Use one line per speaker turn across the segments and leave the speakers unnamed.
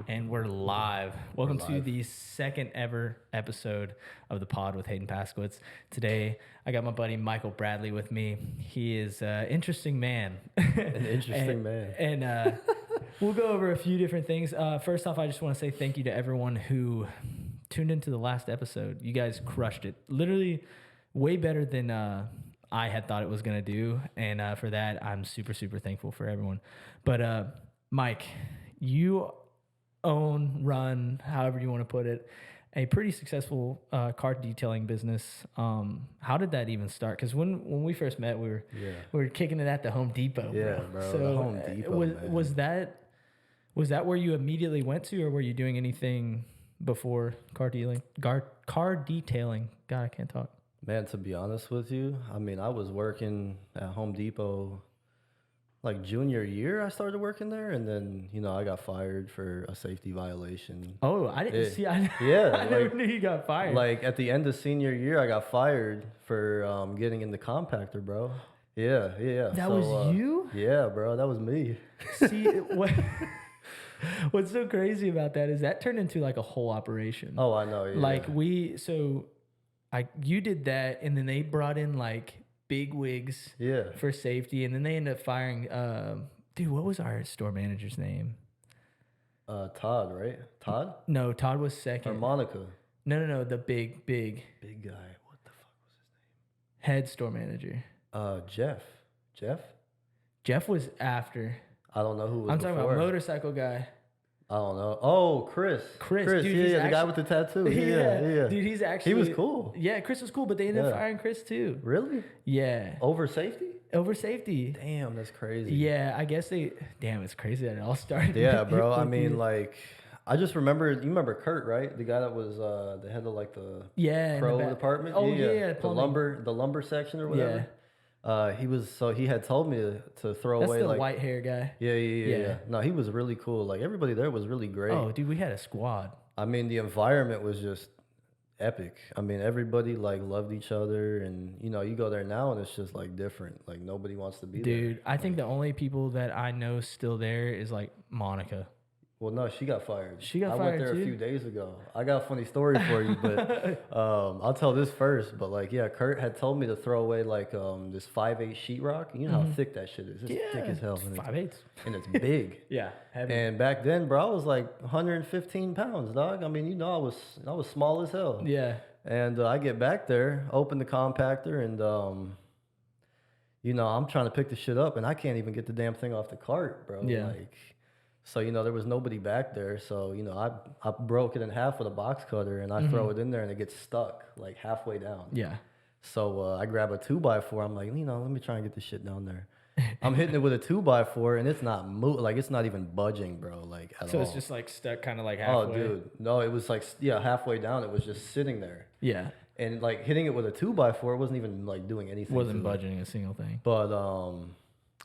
And we're live. Welcome to the second ever episode of the pod with Hadyn Paszkiewicz. Today, I got my buddy Michael Bradley with me. He is an interesting man.
An interesting man.
And we'll go over a few different things. First off, I just want to say thank you to everyone who tuned into the last episode. You guys crushed it. Literally way better than I had thought it was going to do. And for that, I'm super, super thankful for everyone. But Mike, you run, however you want to put it, a pretty successful car detailing business. How did that even start? Because when we first met, we were kicking it at the Home Depot.
Yeah, bro. So the Home Depot.
Was that where you immediately went to, or were you doing anything before car detailing? God, I can't talk.
Man, to be honest with you, I mean, I was working at Home Depot like junior year. I started working there, and then I got fired for a safety violation.
Oh, I didn't see. I never knew you got fired.
Like at the end of senior year, I got fired for getting in the compactor, bro. Yeah.
That was you?
Yeah, bro, that was me.
See what's so crazy about that is that turned into like a whole operation.
Oh, I know. Yeah.
Like you did that, and then they brought in like big wigs for safety, and then they ended up firing dude, what was our store manager's name?
Todd, right? Todd?
No, Todd was second.
Or Monica?
No, the big
guy. What the fuck was his name?
Head store manager. Jeff was after.
I don't know who was
I'm talking
before.
about motorcycle guy.
I don't know. Oh, Chris,
dude,
the guy with the tattoo. Yeah.
Dude,
he was cool.
Yeah, Chris was cool, but they ended up firing Chris too.
Really?
Yeah.
Over safety?
Damn,
that's crazy.
Yeah, I guess it's crazy that it all started.
Yeah, bro. I mean, like, I just remember, you remember Kurt, right? The guy that was the head of like the pro department?
Oh, yeah.
The lumber section or whatever. Yeah. He had told me to throw away
the
like
white hair guy.
Yeah. No, he was really cool. Like everybody there was really great.
Oh, dude, we had a squad.
I mean, the environment was just epic. I mean, everybody like loved each other, and you go there now and it's just like different. Like nobody wants to be there.
Dude, I think the only people that I know still there is like Monica.
Well, no, she got fired.
I
went there
too?
a few days ago. I got a funny story for you, but I'll tell this first. But like, yeah, Kurt had told me to throw away like this 5/8 sheetrock. You know how thick that shit is. It's thick as hell.
5/8.
And it's big.
Yeah, heavy.
And back then, bro, I was like 115 pounds, dog. I mean, I was small as hell.
Yeah. And
I get back there, open the compactor, and I'm trying to pick the shit up, and I can't even get the damn thing off the cart, bro.
Yeah.
So, there was nobody back there. So, I broke it in half with a box cutter, and I throw it in there, and it gets stuck like halfway down.
Yeah.
So I grab a 2x4. I'm like, let me try and get this shit down there. I'm hitting it with a 2x4, and it's not it's not even budging, bro. Like at all.
So it's just like stuck, kind of like halfway.
Oh, dude, no, it was like halfway down. It was just sitting there.
Yeah. And
like hitting it with a 2x4 wasn't even like doing anything.
Wasn't budging a single thing.
But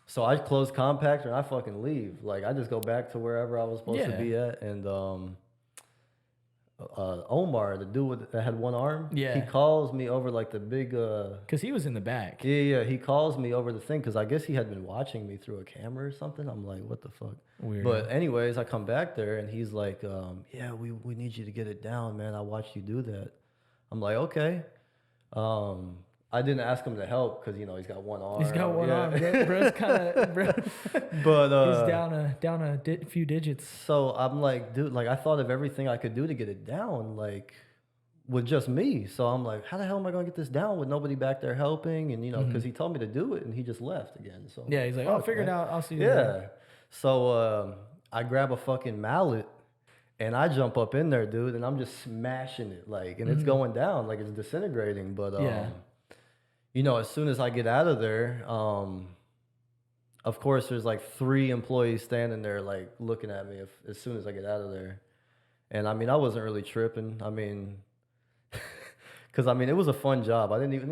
so I close compactor and I fucking leave. Like I just go back to wherever I was supposed to be at, and Omar, the dude that had one arm, he calls me over like the big
because he was in the back.
Yeah, he calls me over the thing because I guess he had been watching me through a camera or something. I'm like, what the fuck?
Weird.
But anyways, I come back there and he's like, we need you to get it down, man. I watched you do that. I'm like, okay. I didn't ask him to help because he's got one arm.
He's got one arm. Bro's kind of,
but
he's down a few digits.
So I'm like, dude, like I thought of everything I could do to get it down, like with just me. So I'm like, how the hell am I gonna get this down with nobody back there helping? And because he told me to do it and he just left again. So
yeah, he's like, oh, figure it out. I'll see you.
Yeah.
Later.
So I grab a fucking mallet. And I jump up in there, dude, and I'm just smashing it, like, and it's going down, like it's disintegrating. But as soon as I get out of there, of course, there's like 3 employees standing there, like looking at me as soon as I get out of there. And I mean, I wasn't really tripping. I mean, because it was a fun job. I didn't even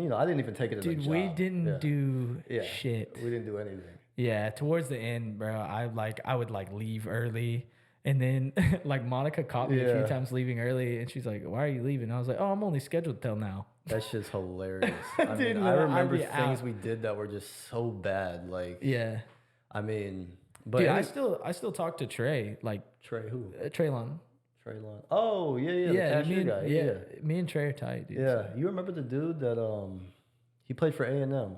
take it as a job.
Dude, we didn't do shit.
We didn't do anything.
Yeah, towards the end, bro, I would like leave early. And then, like, Monica caught me a few times leaving early, and she's like, why are you leaving? I was like, oh, I'm only scheduled till now.
That shit's hilarious. I mean, I remember things we did that were just so bad. Like, I mean, But
Dude, I still talk to Trey, like
Trey who?
Traylon.
Traylon. Oh yeah, the cashier guy.
Yeah, me and Trey are tight, dude.
Yeah, you remember the dude that he played for A&M.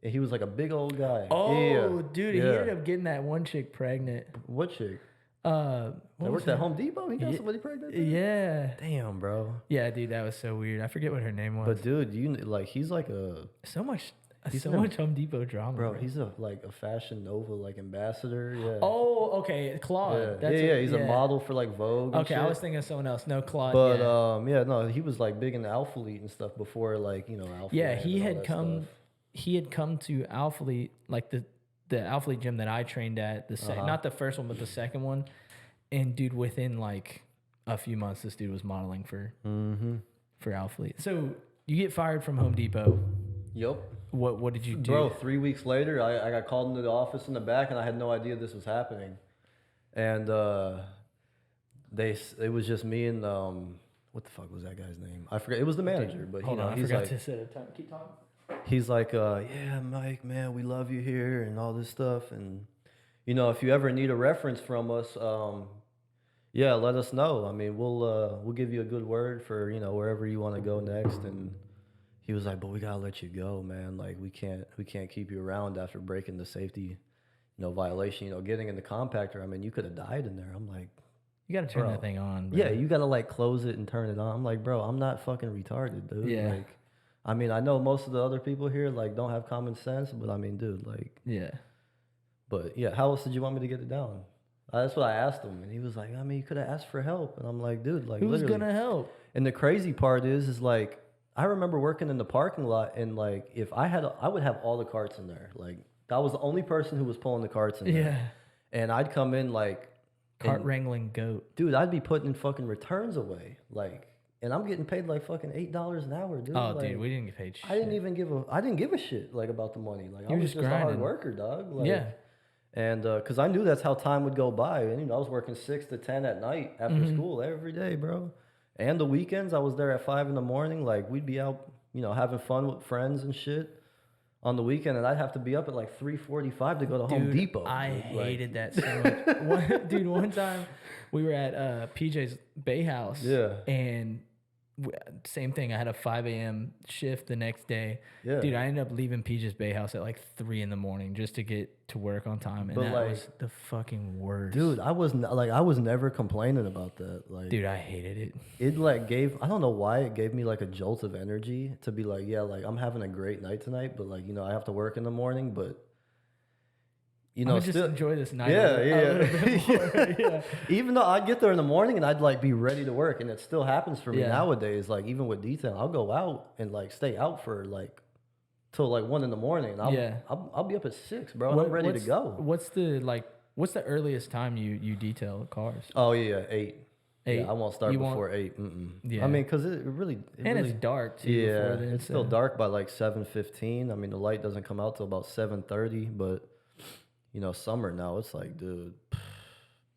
And he was like a big old guy.
Oh, dude, he ended up getting that one chick pregnant.
What chick?
That
worked at Home Depot. He got somebody pregnant. Too?
Yeah.
Damn, bro.
Yeah, dude, that was so weird. I forget what her name was.
But dude, he's like
so much Home Depot drama,
bro. He's a Fashion Nova ambassador. Yeah.
Oh, okay, Claude.
Yeah. He's a model for like Vogue.
Okay, I was thinking of someone else. No, Claude.
But he was like big into Alphalete and stuff before Alphalete.
Yeah, he had come to Alphalete, like the Alphalete gym that I trained at. Not the first one, but the second one. And dude, within like a few months, this dude was modeling for Alphalete. So you get fired from Home Depot.
Yep.
What did you do?
Bro, 3 weeks later, I got called into the office in the back, and I had no idea this was happening. And it was just me and what the fuck was that guy's name? I forget. It was the manager, but
Hold on, I forgot to set a time. Keep talking.
He's like, yeah, Mike, man, we love you here and all this stuff. And, if you ever need a reference from us, let us know. I mean, we'll give you a good word for, wherever you want to go next. And he was like, but we got to let you go, man. Like, we can't keep you around after breaking the safety, violation, getting in the compactor. I mean, you could have died in there. I'm like,
you got to turn that thing on, bro.
Yeah, you got to close it and turn it on. I'm like, bro, I'm not fucking retarded, dude.
Yeah.
I mean, I know most of the other people here don't have common sense, but I mean, dude,
yeah.
But yeah, how else did you want me to get it down? That's what I asked him, and he was like, I mean, you could have asked for help, and I'm like, dude,
who's gonna help?
And the crazy part is I remember working in the parking lot, and if I would have all the carts in there. I was the only person who was pulling the carts in there.
Yeah.
And I'd come in
cart wrangling goat.
Dude, I'd be putting fucking returns away, and I'm getting paid fucking $8 an hour, dude.
Oh, dude, we didn't get paid shit.
I didn't give a shit about the money. I was just a hard worker, dog.
Yeah.
And because I knew that's how time would go by, and I was working 6 to 10 at night after school every day, bro. And the weekends, I was there at 5 in the morning. We'd be out, having fun with friends and shit on the weekend, and I'd have to be up at 3:45 to go to Home Depot.
I hated that so much. One time we were at PJ's Bay House.
Yeah.
And same thing. I had a 5 a.m. shift the next day.
Yeah.
Dude, I ended up leaving PJ's Bay House at 3 in the morning just to get to work on time. And that was the fucking worst.
Dude, I was never complaining about that.
Dude, I hated it.
It gave, I don't know why, it gave me a jolt of energy to be I'm having a great night tonight, but I have to work in the morning, but
just enjoy this night.
Yeah. Even though I'd get there in the morning and I'd be ready to work, and it still happens for me nowadays. Even with detail, I'll go out and stay out for till 1 in the morning. I'll be up at 6, bro. And I'm ready to go.
What's the earliest time you detail cars?
Oh yeah, 8.
8.
Yeah, I won't start before 8.
Yeah.
I mean, because it really
it's dark too.
Yeah,
before then,
it's still dark by 7:15. I mean, the light doesn't come out till about 7:30, but. Summer now, it's dude,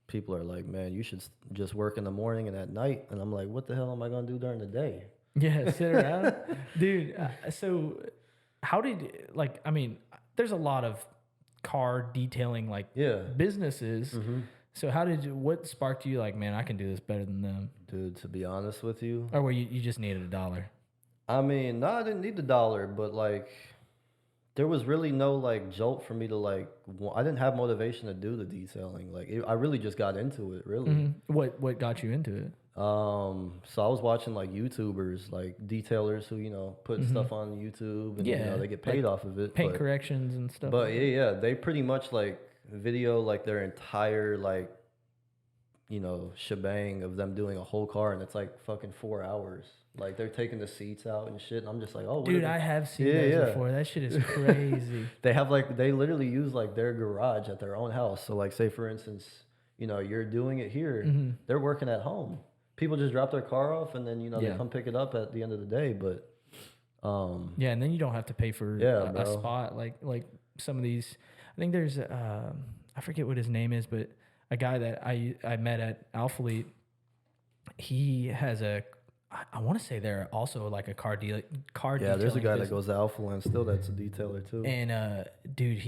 people are man, you should just work in the morning and at night. And I'm like, what the hell am I going to do during the day?
Yeah, sit around. Dude, so how did, there's a lot of car detailing, businesses. So what sparked you, man, I can do this better than them?
Dude, to be honest with you.
Or where you just needed $1?
I mean, no, I didn't need the $1, but there was really no jolt for me to I didn't have motivation to do the detailing. I really just got into it, really.
What got you into it?
So I was watching YouTubers, detailers who put stuff on YouTube, and they get paid off of it.
Paint corrections and stuff.
But yeah, they pretty much video their entire shebang of them doing a whole car, and it's fucking 4 hours. They're taking the seats out and shit, and I'm just oh,
dude, I have seen those before. That shit is crazy.
They have they literally use their garage at their own house. So say for instance, you're doing it here, they're working at home. People just drop their car off, and then they come pick it up at the end of the day. But
yeah, and then you don't have to pay for a spot like some of these. I think there's I forget what his name is, but a guy that I met at Alphalete, he has a I want to say they're also like a car
Yeah, there's a
detailing
guy that
business.
goes to Alphaland still. That's a detailer too.
And dude,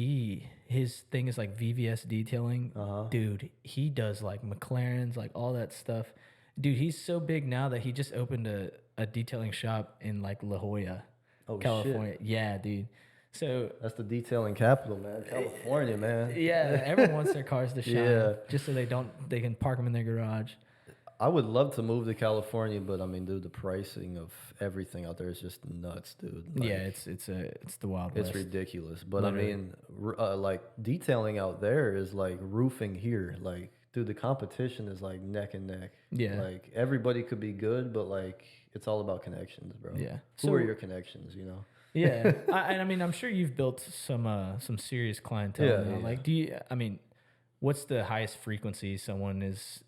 his thing is like VVS detailing. Dude, he does like McLarens, like all that stuff. Dude, he's so big now that he just opened a detailing shop in like La Jolla, California.
Shit.
Yeah, dude. So
That's the detailing capital, man. California, man.
yeah, everyone wants their cars to shine,
Yeah.
just so they can park them in their garage.
I would love to move to California, but I mean, dude, the pricing of everything out there is just nuts, dude. Like,
Yeah, it's the Wild West.
it's ridiculous. But
Literally.
I mean, like detailing out there is like roofing here. Like, dude, the competition is like neck and neck.
Yeah.
Like everybody could be good, but like it's all about connections, bro.
Yeah.
Who
So-
are your connections? You know.
Yeah, and I mean, I'm sure you've built some serious clientele.
Yeah,
now.
yeah.
Like, I mean, what's the highest frequency someone is,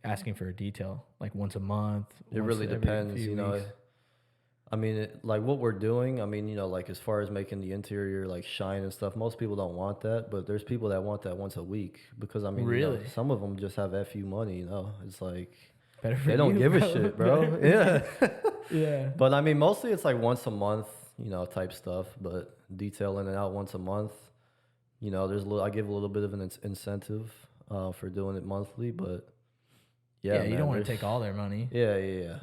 asking for a detail? Like once a month?
It
once
really
every
depends,
few
you know.
weeks?
I mean, like what we're doing. I mean, you know, like as far as making the interior like shine and stuff, most people don't want that, but there's people that want that once a week because I mean, you know,
Really?
some of them just have FU money. You know, it's like
Better for
they don't
you,
give a
bro.
shit, bro. Yeah.
Yeah.
But I mean, mostly it's like once a month, you know, type stuff. But detailing it out once a month, you know, I give a little bit of an incentive for doing it monthly, but
Yeah,
yeah,
you
man,
don't want to
there's-
take all their money.
Yeah.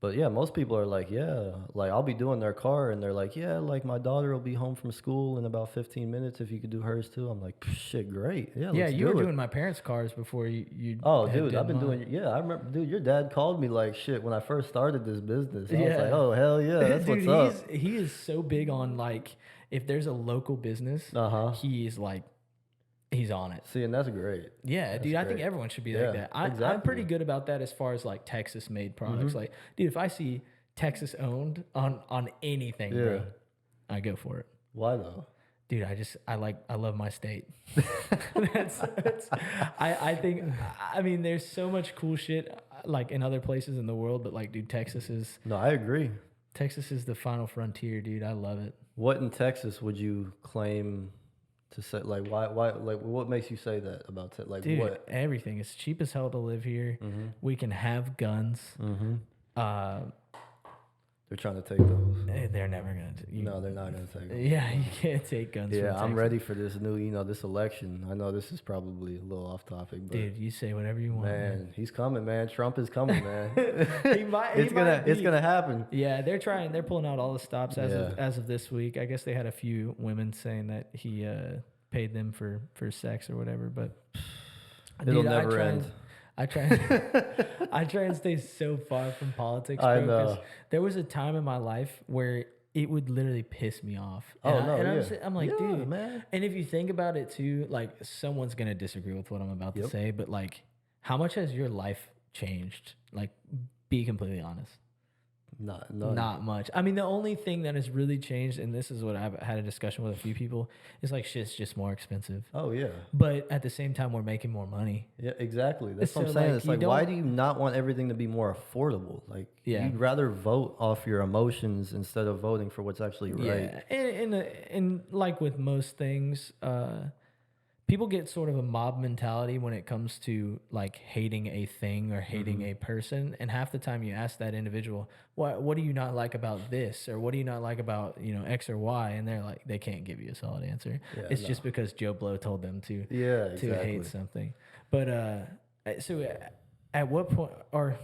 But yeah, most people are like, yeah, like I'll be doing their car and they're like, yeah, like my daughter will be home from school in about 15 minutes if you could do hers too. I'm like, shit, great. Yeah,
Yeah,
let's
you were
do it.
doing my parents' cars before you.
Oh,
had
dude,
done
I've been
mine.
doing, yeah, I remember, dude, your dad called me like shit when I first started this business. I was
Yeah.
like, oh, hell yeah, that's
Dude,
what's up.
he is so big on like if there's a local business,
Uh-huh.
he is like he's on it.
See, and that's great.
Yeah, dude, I think
great.
everyone should be
Yeah,
like that. I'm
exactly.
pretty good about that as far as like Texas made products. Like, dude, if I see Texas owned on anything,
Yeah.
bro, I go for it.
Why though?
Dude, I love my state. I think, I mean, there's so much cool shit like in other places in the world, but like, dude, Texas is
No, I agree.
the final frontier, dude. I love it.
What in Texas would you claim to say? Like, why, like, what makes you say that about like
Dude,
what?
everything. It's cheap as hell to live here. We can have guns.
They're trying to take those.
They're never gonna.
No, they're not gonna take them.
Yeah, you can't take guns.
Yeah,
from
I'm
Texas.
ready for this new, you know, this election. I know this is probably a little off topic, but
Dude, you say whatever you want.
man, he's coming, man. Trump is coming, man.
He might.
it's gonna happen.
Yeah, they're pulling out all the stops
Yeah.
as of this week. I guess they had a few women saying that he paid them for sex or whatever. But
It'll
dude,
never end.
I try and stay so far from politics,
I
bro, 'cause
know.
there was a time in my life where it would literally piss me off.
Oh,
And
no,
I'm like,
yeah,
dude,
man.
And if you think about it too, like someone's gonna disagree with what I'm about to
Yep.
say, but like, how much has your life changed? Like, be completely honest. Not much. I mean, the only thing that has really changed, and this is what I've had a discussion with a few people, is like shit's just more expensive.
Oh yeah.
But at the same time, we're making more money.
Yeah, exactly. That's what I'm
So,
saying.
like,
It's
you
like, why
don't-
do you not want everything to be more affordable? Like,
Yeah.
you'd rather vote off your emotions instead of voting for what's actually right.
Yeah, and like with most things, people get sort of a mob mentality when it comes to like hating a thing or hating a person. And half the time, you ask that individual, "What do you not like about this?" or "What do you not like about X or Y?" And they're like, they can't give you a solid answer.
Yeah,
It's
no.
just because Joe Blow told them to
Yeah,
to
exactly.
hate something. But so at what point or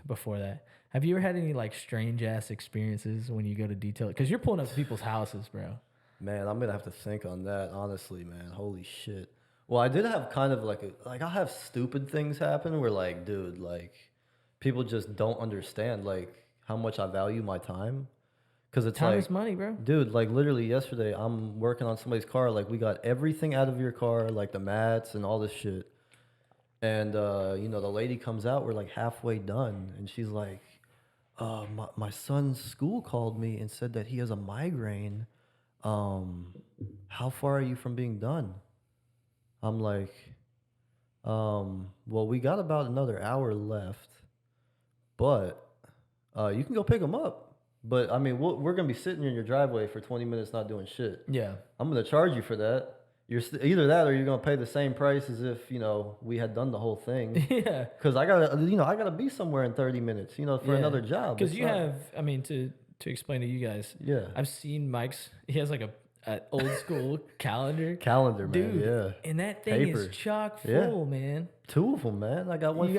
before that? Have you ever had any like strange ass experiences when you go to detail? Because you're pulling up to people's houses, bro.
Man, I'm gonna have to think on that, honestly, man. Holy shit. Well, I did have kind of like I'll have stupid things happen where like, dude, like people just don't understand like how much I value my time. Cause it's
Time
like,
is money, bro.
dude, like literally yesterday, I'm working on somebody's car. Like we got everything out of your car, like the mats and all this shit. And the lady comes out. We're like halfway done, and she's like, my son's school called me and said that he has a migraine. How far are you from being done? I'm like, well, we got about another hour left, but you can go pick him up. But I mean, we're gonna be sitting in your driveway for 20 minutes not doing shit.
Yeah.
I'm gonna charge you for that. either that or you're gonna pay the same price as if we had done the whole thing.
Yeah.
Because I gotta be somewhere in 30 minutes, for another job.
Because I mean, to explain to you guys, I've seen Mike's. He has like a old school calendar,
man.
Dude,
yeah,
and that thing is chock full, man.
2 of them, man. I got one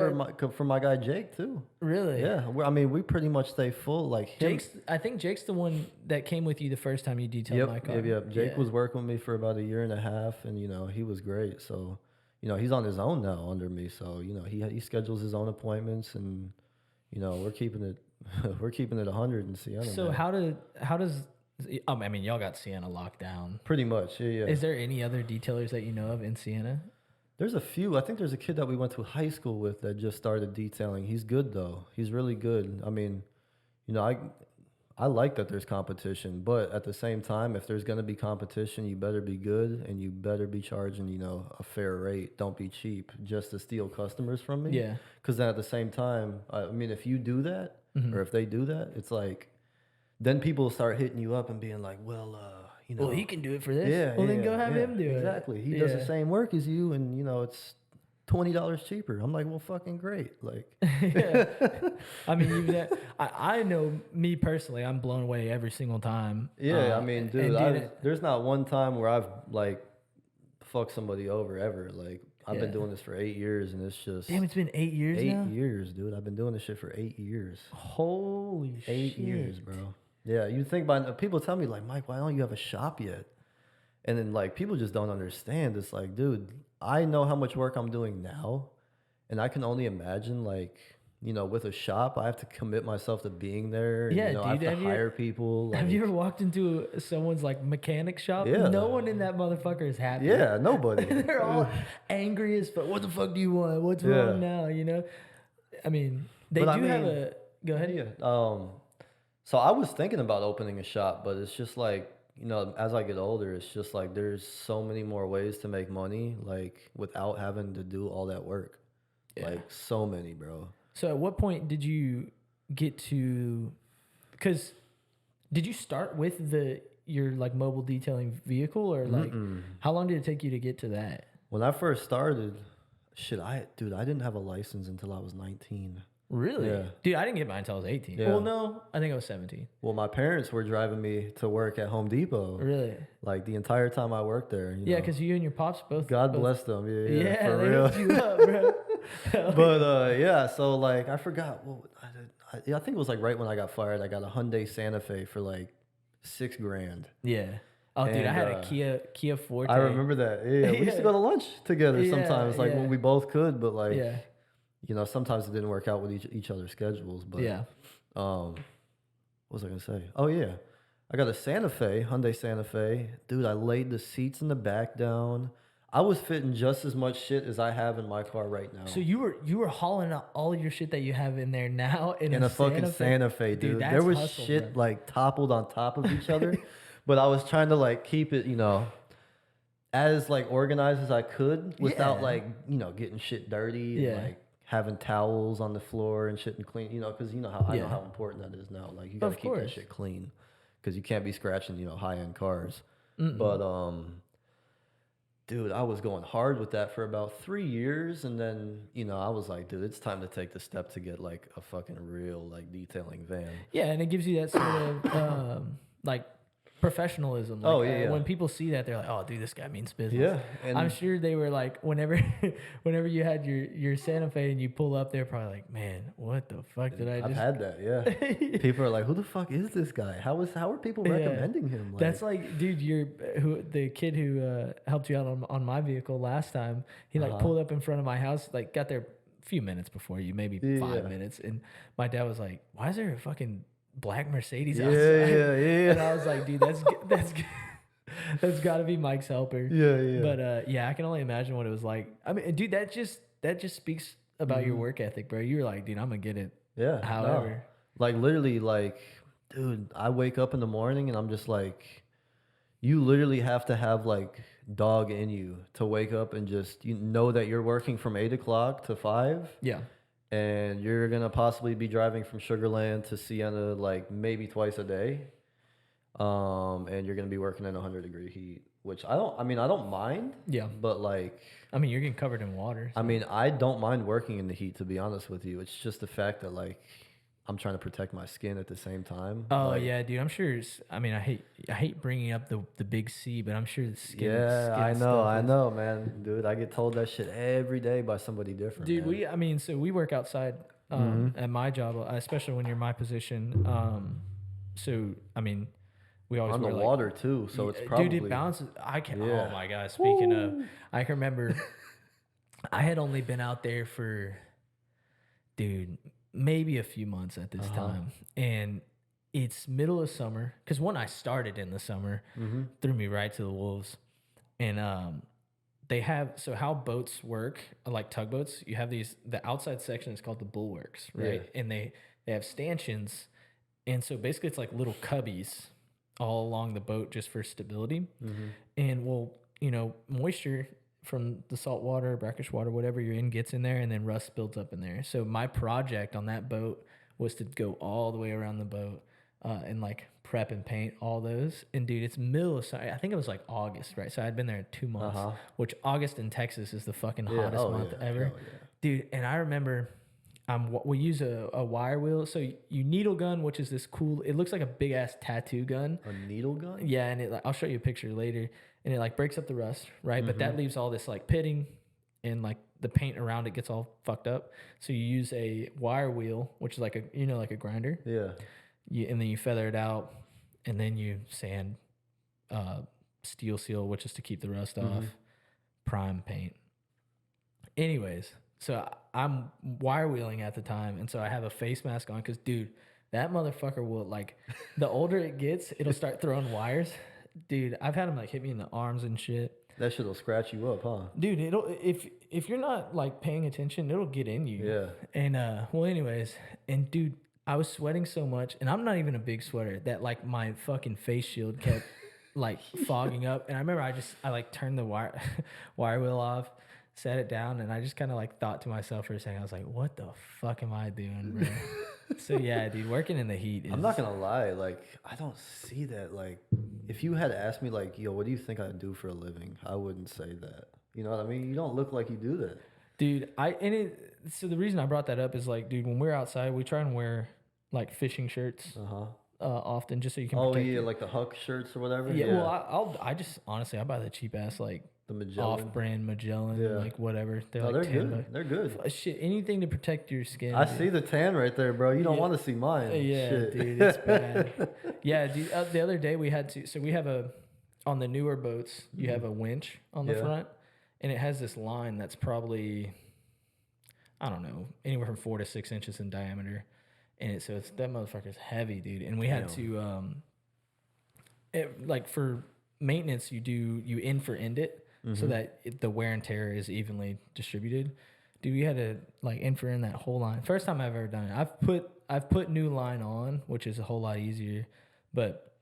for my guy Jake too.
Really?
Yeah. I mean, we pretty much stay full. Like him.
I think Jake's the one that came with you the first time you detailed my car.
Yep. Jake was working with me for about 1.5 years, and he was great. So, he's on his own now under me. So, he schedules his own appointments, and we're keeping it 100 in Sienna.
So man. how does I mean, y'all got Sienna locked down.
Pretty much, yeah.
Is there any other detailers that you know of in Sienna?
There's a few. I think there's a kid that we went to high school with that just started detailing. He's good though. He's really good. I mean, I like that there's competition, but at the same time, if there's gonna be competition, you better be good and you better be charging, a fair rate. Don't be cheap just to steal customers from me.
Yeah.
Because then at the same time, I mean, if you do that, or if they do that, it's like, then people start hitting you up and being like, well,
well, he can do it for this.
Yeah.
Well, then go have him do it.
Exactly. He does the same work as you, and it's $20 cheaper. I'm like, well, fucking great. Like,
yeah. I mean, even that, I know me personally, I'm blown away every single time.
Yeah. I mean, dude, there's not one time where I've like fucked somebody over ever. Like, I've been doing this for 8 years, and it's just
damn. It's been 8 years now.
8 years, dude. I've been doing this shit for 8 years.
Holy shit.
8 years, bro. Yeah, you think people tell me like, Mike, why don't you have a shop yet? And then like people just don't understand. It's like, dude, I know how much work I'm doing now, and I can only imagine like, with a shop, I have to commit myself to being there.
Yeah,
dude, I have to hire people. Like,
have you ever walked into someone's like mechanic shop?
Yeah.
No one in that motherfucker is happy.
Yeah, nobody.
They're all angry as fuck. What the fuck do you want? What's wrong now? I mean, have a. Go ahead.
Yeah. So I was thinking about opening a shop, but it's just like, as I get older, it's just like there's so many more ways to make money, like without having to do all that work. Yeah. Like so many, bro.
So at what point did you get to, because did you start with your like mobile detailing vehicle, or like how long did it take you to get to that?
When I first started, I didn't have a license until I was 19.
Really?
Yeah.
Dude, I didn't get mine until I was 18.
Yeah.
Well, no, I think I was 17.
Well, my parents were driving me to work at Home Depot.
Really?
Like the entire time I worked there.
Yeah, because you and your pops both.
God bless them.
Yeah,
for
they
real.
hooked you up, bro.
But so like I forgot what I think it was like right when I got fired. I got a Hyundai Santa Fe for like $6,000.
Yeah. Oh, dude, I had a Kia Forte.
I remember that. Yeah, we used to go to lunch together sometimes, like when we both could, but like. Yeah. Sometimes it didn't work out with each other's schedules, but what was I gonna say? Oh yeah, I got a Santa Fe, Hyundai Santa Fe. Dude, I laid the seats in the back down. I was fitting just as much shit as I have in my car right now.
So you were hauling out all your shit that you have in there now in a
fucking Santa Fe, dude. There was hustle, shit bro. Like toppled on top of each other, but I was trying to like keep it, as like organized as I could without like getting shit dirty and like having towels on the floor and shit and clean, because I know how important that is now. Like you gotta keep that shit clean, because you can't be scratching, high end cars. But dude, I was going hard with that for about 3 years, and then I was like, dude, it's time to take the step to get like a fucking real like detailing van. Yeah,
and it gives you that sort of like professionalism. Like, when people see that, they're like, "Oh, dude, this guy means business."
Yeah, and
I'm sure they were like, whenever you had your Santa Fe and you pull up, they're probably like, "Man, what the fuck did I just?"
I've had that. Yeah, people are like, "Who the fuck is this guy? How are people recommending him?" Like,
that's like, dude, the kid who helped you out on my vehicle last time. He like pulled up in front of my house, like got there a few minutes before you, maybe 5 minutes, and my dad was like, "Why is there a fucking black Mercedes outside?"
Yeah.
And I was like, dude, that's got to be Mike's helper.
Yeah.
But I can only imagine what it was like. I mean, dude, that just speaks about your work ethic, bro. You were like, dude, I'm gonna get it.
Yeah.
However,
no. Like literally, like, dude, I wake up in the morning and I'm just like, you literally have to have like dog in you to wake up and just know that you're working from 8 o'clock to 5.
Yeah.
And you're going to possibly be driving from Sugar Land to Sienna like maybe twice a day. And you're going to be working in 100-degree heat. which I don't mind.
Yeah.
But like,
I mean, you're getting covered in water. So.
I mean, I don't mind working in the heat, to be honest with you. It's just the fact that like I'm trying to protect my skin at the same time.
Oh
like,
yeah, dude. I'm sure. I mean, I hate bringing up the big C, but I'm sure the skin.
Yeah,
skin
I know, man, dude. I get told that shit every day by somebody different.
Dude,
man.
so we work outside at my job, especially when you're in my position. So I mean, we always
on the
wear,
water too, so it's probably.
Dude, it bounces. I can.
Yeah.
Oh my god. Speaking of, I can remember. I had only been out there for, dude, maybe a few months at this time, and it's middle of summer. Because when I started in the summer, threw me right to the wolves, and they have so how boats work, like tugboats. You have the outside section is called the bulwarks, right?
Yeah.
And they have stanchions, and so basically it's like little cubbies all along the boat just for stability. And well, moisture from the salt water, brackish water, whatever you're in gets in there, and then rust builds up in there. So my project on that boat was to go all the way around the boat and like prep and paint all those. And dude, it's middle of summer. I think it was like August, right? So I'd been there 2 months, which August in Texas is the fucking hottest month ever. Dude, and I remember we use a wire wheel. So you needle gun, which is this cool, it looks like a big ass tattoo gun.
A needle gun?
Yeah, and I'll show you a picture later. And it like breaks up the rust, right? But that leaves all this like pitting, and like the paint around it gets all fucked up. So you use a wire wheel, which is like a grinder.
Yeah.
And then you feather it out, and then you sand, steel seal, which is to keep the rust off, prime paint. Anyways, so I'm wire wheeling at the time, and so I have a face mask on because, dude, that motherfucker will like, the older it gets, it'll start throwing wires. Dude, I've had him like hit me in the arms and shit.
That shit'll scratch you up, huh?
Dude, if you're not like paying attention, it'll get in you.
Yeah.
And well, anyways, and dude, I was sweating so much, and I'm not even a big sweater, that like my fucking face shield kept like fogging up. And I remember I like turned the wire wheel off, set it down, and I just kind of like thought to myself for a second. I was like, what the fuck am I doing, bro? So yeah, dude, working in the heat is...
I'm not gonna lie, like I don't see that. Like if you had asked me like, yo, what do you think I do for a living? I wouldn't say that. You know what I mean? You don't look like you do that.
Dude, so the reason I brought that up is like, dude, when we're outside, we try and wear like fishing shirts often, just so you can protect
like the Huck shirts or whatever.
Yeah. Well, I just honestly I buy the cheap ass like
the Magellan.
Off-brand Magellan, like whatever.
They're good. They're good.
Shit, anything to protect your skin.
I see the tan right there, bro. You don't want to see mine.
Yeah,
shit.
dude, it's bad. Yeah, dude. The other day we had to. So we have on the newer boats, you have a winch on the front, and it has this line that's probably, I don't know, anywhere from 4 to 6 inches in diameter, and that motherfucker's heavy, dude. And we had to, like for maintenance, you end for end it. So that the wear and tear is evenly distributed. Dude, we had to like end for end that whole line. First time I've ever done it. I've put new line on, which is a whole lot easier. But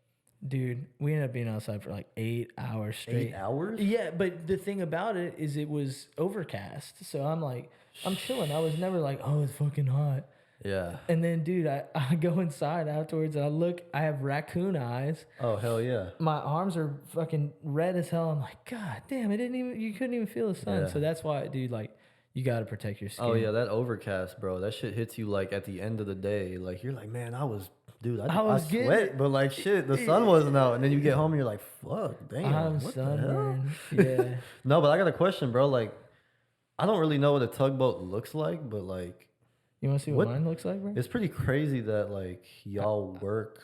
dude, we ended up being outside for like 8 hours straight.
8 hours?
Yeah, but the thing about it is it was overcast. So I'm chilling. I was never like, oh, it's fucking hot.
Yeah.
And then, dude, I go inside afterwards and I have raccoon eyes.
Oh, hell yeah.
My arms are fucking red as hell. I'm like, God damn, you couldn't even feel the sun.
Yeah.
So that's why, dude, like, you got to protect your skin.
Oh, yeah, that overcast, bro. That shit hits you, like, at the end of the day. Like, you're like, man, I sweat, but, like, shit, the sun wasn't out. And then you get home and you're like, fuck, damn.
I'm sunburned. Yeah.
No, but I got a question, bro. Like, I don't really know what a tugboat looks like, but, like,
you want to see what mine looks like, bro?
It's pretty crazy that like y'all work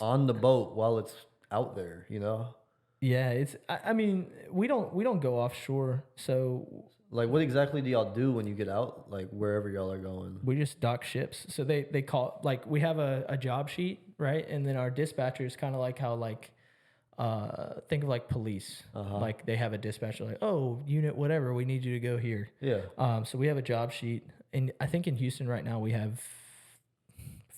on the boat while it's out there, you know?
Yeah, I mean, we don't go offshore, so
like what exactly do y'all do when you get out, like wherever y'all are going?
We just dock ships. So they call, like, we have a job sheet, right? And then our dispatcher is kind of like how like think of like police. Like they have a dispatcher like, oh, unit whatever, we need you to go here.
Yeah.
So we have a job sheet. And I think in Houston right now we have,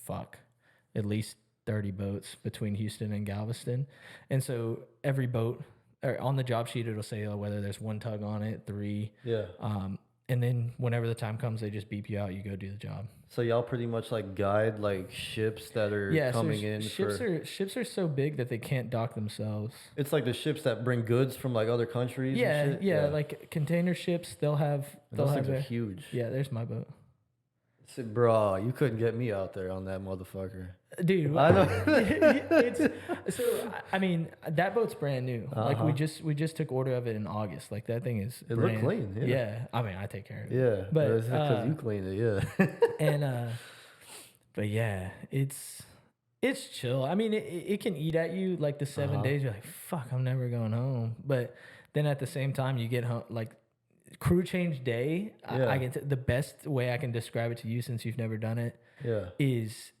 at least 30 boats between Houston and Galveston. And so every boat, or on the job sheet, it'll say whether there's one tug on it, 3.
Yeah.
And then whenever the time comes, they just beep you out. You go do the job.
So y'all pretty much like guide like ships that are coming in.
Ships are so big that they can't dock themselves.
It's like the ships that bring goods from like other countries.
Yeah,
and shit?
yeah, like container ships. They'll have
they're huge.
Yeah, there's my boat.
Bro, you couldn't get me out there on that motherfucker.
Dude,
I know.
I mean, that boat's brand new. Like we just took order of it in August. Like that thing is.
It looked clean.
Yeah. I mean, I take care of it.
Yeah,
but
it's because you cleaned it. Yeah.
And but yeah, it's chill. I mean, it can eat at you like the 7 days. You're like, fuck, I'm never going home. But then at the same time, you get home like. Crew change day, I can the best way I can describe it to you since you've never done it is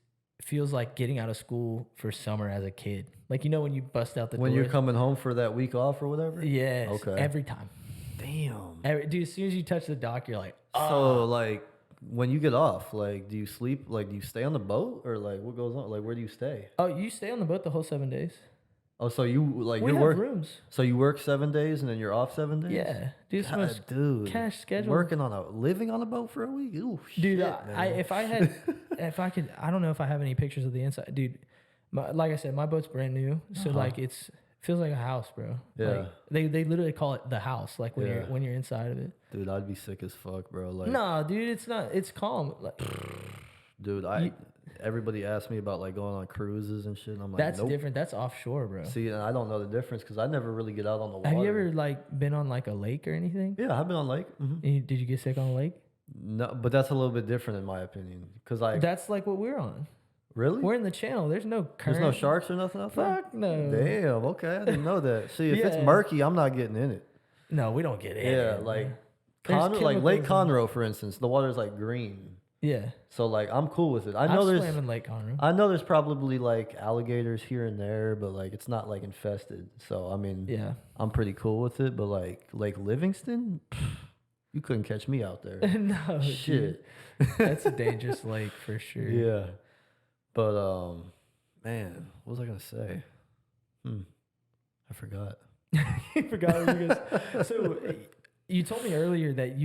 feels like getting out of school for summer as a kid. Like, you know, when you bust out the
when
doors,
you're coming home for that week off or whatever?
Yes.
Okay.
Every time.
Damn.
Dude, as soon as you touch the dock, you're like, oh.
So, like, when you get off, like, do you sleep? Like, do you stay on the boat? Or, like, what goes on? Like, where do you stay?
Oh, you stay on the boat the whole 7 days.
Oh, so you like
we
you
have
work
rooms.
So you work 7 days and then you're off 7 days?
Yeah. Dude,
God, dude.
Cash schedule.
Living on a boat for a week? Ooh,
dude,
shit,
if I could, I don't know if I have any pictures of the inside. Dude, like I said, my boat's brand new. So, like, feels like a house, bro.
Yeah.
Like, they literally call it the house, like, when you're inside of it.
Dude, I'd be sick as fuck, bro. Like,
nah, dude, it's not. It's calm. Like,
dude, everybody asks me about like going on cruises and shit. And I'm like,
that's
nope.
different. That's offshore, bro.
See, and I don't know the difference because I never really get out on the water.
Have you ever like been on like a lake or anything?
Yeah, I've been on lake. Mm-hmm.
Did you get sick on a lake?
No, but that's a little bit different in my opinion. Cause
that's like what we're on.
Really?
We're in the channel. There's no current.
There's no sharks or nothing out there?
Fuck no.
Damn. Okay, I didn't know that. See, if it's murky, I'm not getting in it.
No, we don't get in.
Yeah, like Lake Conroe, for instance, the water's like green.
Yeah.
So like I'm cool with it. I know there's probably like alligators here and there, but like it's not like infested. So I mean,
yeah, I'm
pretty cool with it. But like Lake Livingston, you couldn't catch me out there.
No shit. That's a dangerous lake for sure.
Yeah. But man, what was I gonna say? I forgot.
You forgot what you guys. So you told me earlier that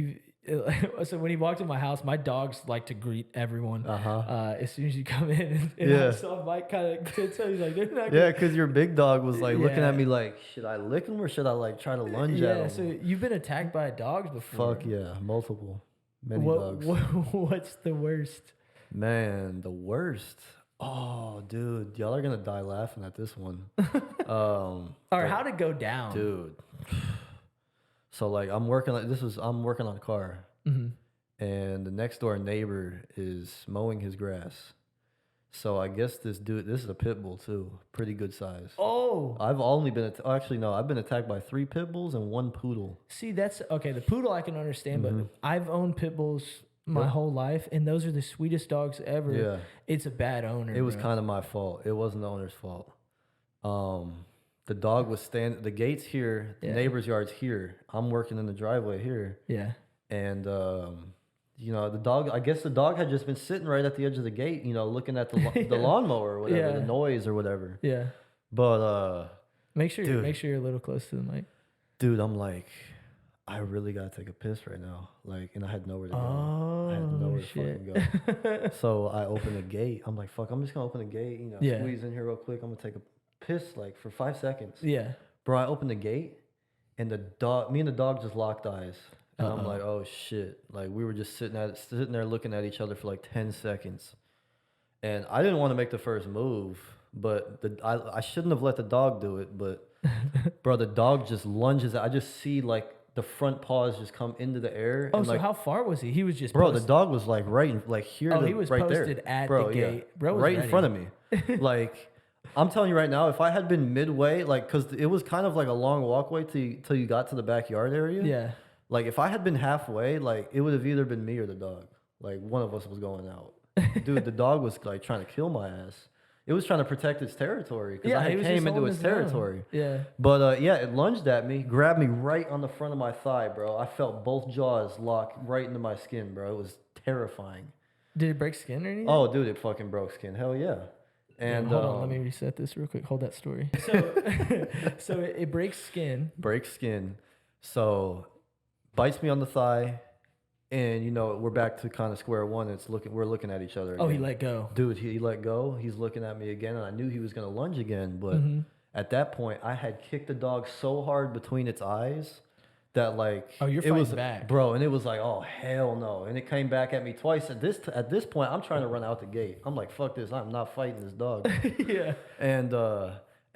so when you walked in my house, my dogs like to greet everyone as soon as you come in. And I saw Mike kind of tell you like, they're not
yeah, because your big dog was like looking at me like, should I lick him or should I like try to lunge at him?
Yeah, so you've been attacked by dogs before.
Fuck yeah, multiple. Many dogs.
What's the worst?
Man, the worst. Oh, dude, y'all are gonna die laughing at this one.
Or how'd it go down,
dude? So like I'm working on a car, and the next door neighbor is mowing his grass. So I guess this is a pit bull too, pretty good size.
Oh,
I've only been I've been attacked by 3 pit bulls and 1 poodle.
See, that's okay. The poodle I can understand, but I've owned pit bulls my whole life, and those are the sweetest dogs ever.
Yeah,
it's a bad owner.
It was kind of my fault. It wasn't the owner's fault. The dog was the gate's here, the neighbor's yard's here. I'm working in the driveway here. Yeah. And, you know, I guess the dog had just been sitting right at the edge of the gate, you know, looking at the lawnmower or whatever, the noise or whatever. Yeah. But,
make sure you're a little close to the mic.
Dude, I'm like, I really got to take a piss right now. Like, and I had nowhere to go. I had nowhere to fucking go. So I opened the gate. I'm like, fuck, I'm just going to open the gate, you know, squeeze in here real quick. I'm going to take a piss like for 5 seconds. Yeah. Bro, I opened the gate and me and the dog just locked eyes. And I'm like, oh shit. Like we were just sitting there looking at each other for like 10 seconds. And I didn't want to make the first move, but I shouldn't have let the dog do it, but bro, the dog just lunges. I just see like the front paws just come into the air.
Oh,
and
so
like,
how far was he? He was just
the dog was like here.
Oh, he was right posted there. At the gate.
Yeah.
Bro was
right
ready.
in front of me. Like I'm telling you right now, if I had been midway, like, because it was kind of like a long walkway till you got to the backyard area. Yeah. Like, if I had been halfway, like, it would have either been me or the dog. Like, one of us was going out. Dude, the dog was, like, trying to kill my ass. It was trying to protect its territory because I came into its territory. Yeah. But, it lunged at me, grabbed me right on the front of my thigh, bro. I felt both jaws lock right into my skin, bro. It was terrifying.
Did it break skin or anything?
Oh, dude, it fucking broke skin. Hell yeah. And
hold on, let me reset this real quick. Hold that story. So it breaks skin.
Breaks skin. So bites me on the thigh, And you know, we're back to kind of square one. We're looking at each other again.
Oh, he let go.
Dude, he let go. He's looking at me again, and I knew he was gonna lunge again. But at that point, I had kicked the dog so hard between its eyes that like
you're fighting back,
bro. And it was like, oh hell no! And it came back at me twice. At this point, I'm trying to run out the gate. I'm like, fuck this! I'm not fighting this dog.
Yeah.
And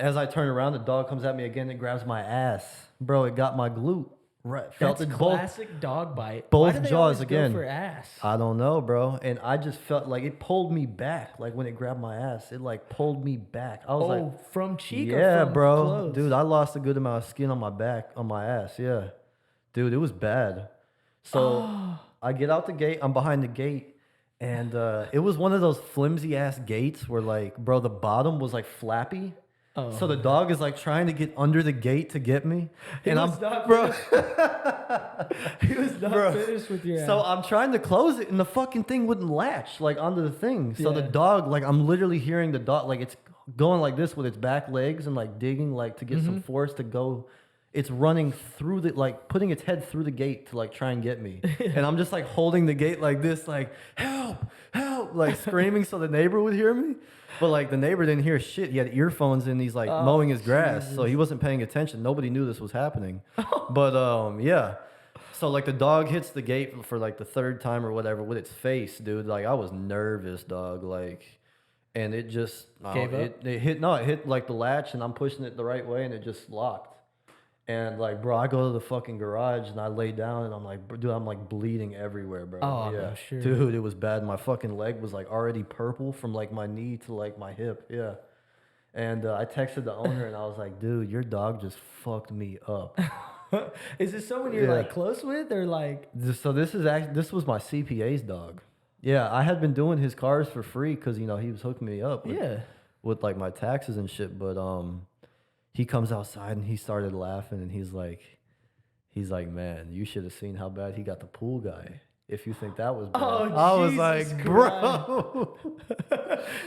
as I turn around, the dog comes at me again and grabs my ass, bro. It got my glute. Right,
felt it classic dog bite.
Both
Why do they
jaws
always
again.
Go for ass?
I don't know, bro. And I just felt like it pulled me back. Like when it grabbed my ass, it like pulled me back. I was like,
from cheek.
Yeah,
or from
bro,
clothes?
dude. I lost a good amount of skin on my back, on my ass. Yeah, dude, it was bad. So I get out the gate. I'm behind the gate, and it was one of those flimsy ass gates where like, bro, the bottom was like flappy. So the dog is like trying to get under the gate to get me, and I'm bro.
He was not finished with your ass.
So I'm trying to close it, and the fucking thing wouldn't latch like onto the thing. So the dog, like I'm literally hearing the dog, like it's going like this with its back legs and like digging like to get some force to go. It's running through the like putting its head through the gate to like try and get me, and I'm just like holding the gate like this, like help, help, like screaming so the neighbor would hear me. But like the neighbor didn't hear shit. He had earphones in. He's like mowing his grass, so he wasn't paying attention. Nobody knew this was happening. But yeah, so like the dog hits the gate for like the third time or whatever with its face, dude. Like I was nervous, dog. Like, and it just it hit like the latch, and I'm pushing it the right way, and it just locked. And like, bro, I go to the fucking garage and I lay down and I'm like, dude, I'm like bleeding everywhere, bro.
Oh,
yeah,
no, sure.
Dude, it was bad. My fucking leg was like already purple from like my knee to like my hip. Yeah. And I texted the owner and I was like, dude, your dog just fucked me up.
Is this someone you're like close with or like?
So this was my CPA's dog. Yeah, I had been doing his cars for free because you know he was hooking me up. With like my taxes and shit, but he comes outside and he started laughing and he's like, man, you should have seen how bad he got the pool guy. If you think that was bad. I was like, bro.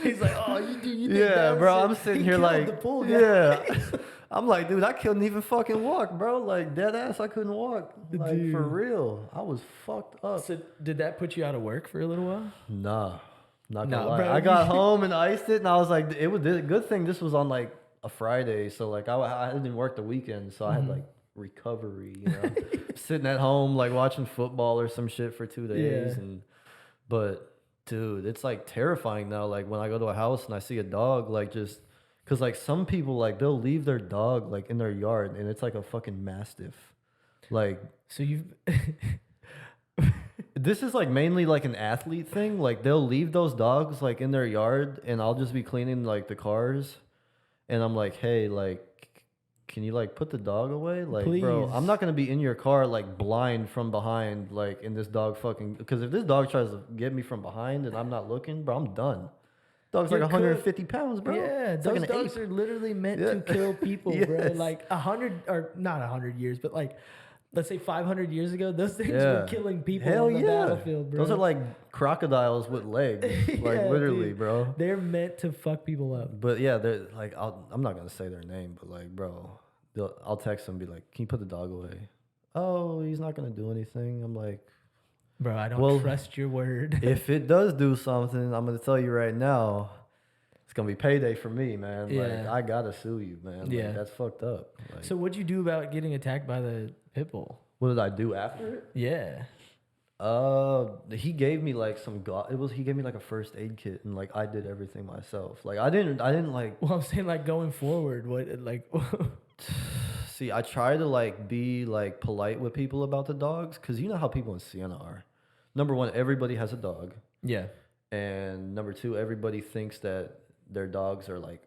He's like, oh, you think
yeah, bro. I'm sitting here like,
the pool guy.
Yeah. I'm like, dude, I couldn't even fucking walk, bro. Like dead ass, I couldn't walk. Like dude. For real, I was fucked up.
So did that put you out of work for a little while?
Nah, not gonna lie. Bro, I got home and iced it, and I was like, it was a good thing. This was on like a Friday, so like I didn't work the weekend, so I had like recovery, you know, sitting at home like watching football or some shit for 2 days, but dude, it's like terrifying now. Like when I go to a house and I see a dog, like just because like some people like they'll leave their dog like in their yard and it's like a fucking mastiff, like
so you've.
This is like mainly like an athlete thing. Like they'll leave those dogs like in their yard, and I'll just be cleaning like the cars. And I'm like, hey, like, can you like put the dog away? Like, please. Bro, I'm not gonna be in your car like blind from behind, like in this dog fucking. Because if this dog tries to get me from behind and I'm not looking, bro, I'm done. Dog's like 150 pounds, bro.
Yeah,
it's
those
like
dogs are literally meant to kill people, bro. Like 100 or not 100 years, but like let's say 500 years ago, those things were killing people on the battlefield, bro.
Those are like crocodiles with legs, like literally, dude. Bro.
They're meant to fuck people up.
But yeah, they're like, I'm not gonna say their name, but like, bro, I'll text them and be like, can you put the dog away? Oh, he's not gonna do anything. I'm like,
bro, I don't trust your word.
If it does do something, I'm gonna tell you right now, it's gonna be payday for me, man. Yeah. Like I gotta sue you, man.
Yeah,
like, that's fucked up. Like,
so what'd you do about getting attacked by the pit bull?
What did I do after it?
Yeah.
He gave me like he gave me like a first aid kit and like I did everything myself. Like I didn't like.
Well, I'm saying like going forward, what like.
See, I try to like be like polite with people about the dogs because you know how people in Siena are. Number one, everybody has a dog.
Yeah. And
number two, everybody thinks that their dogs are like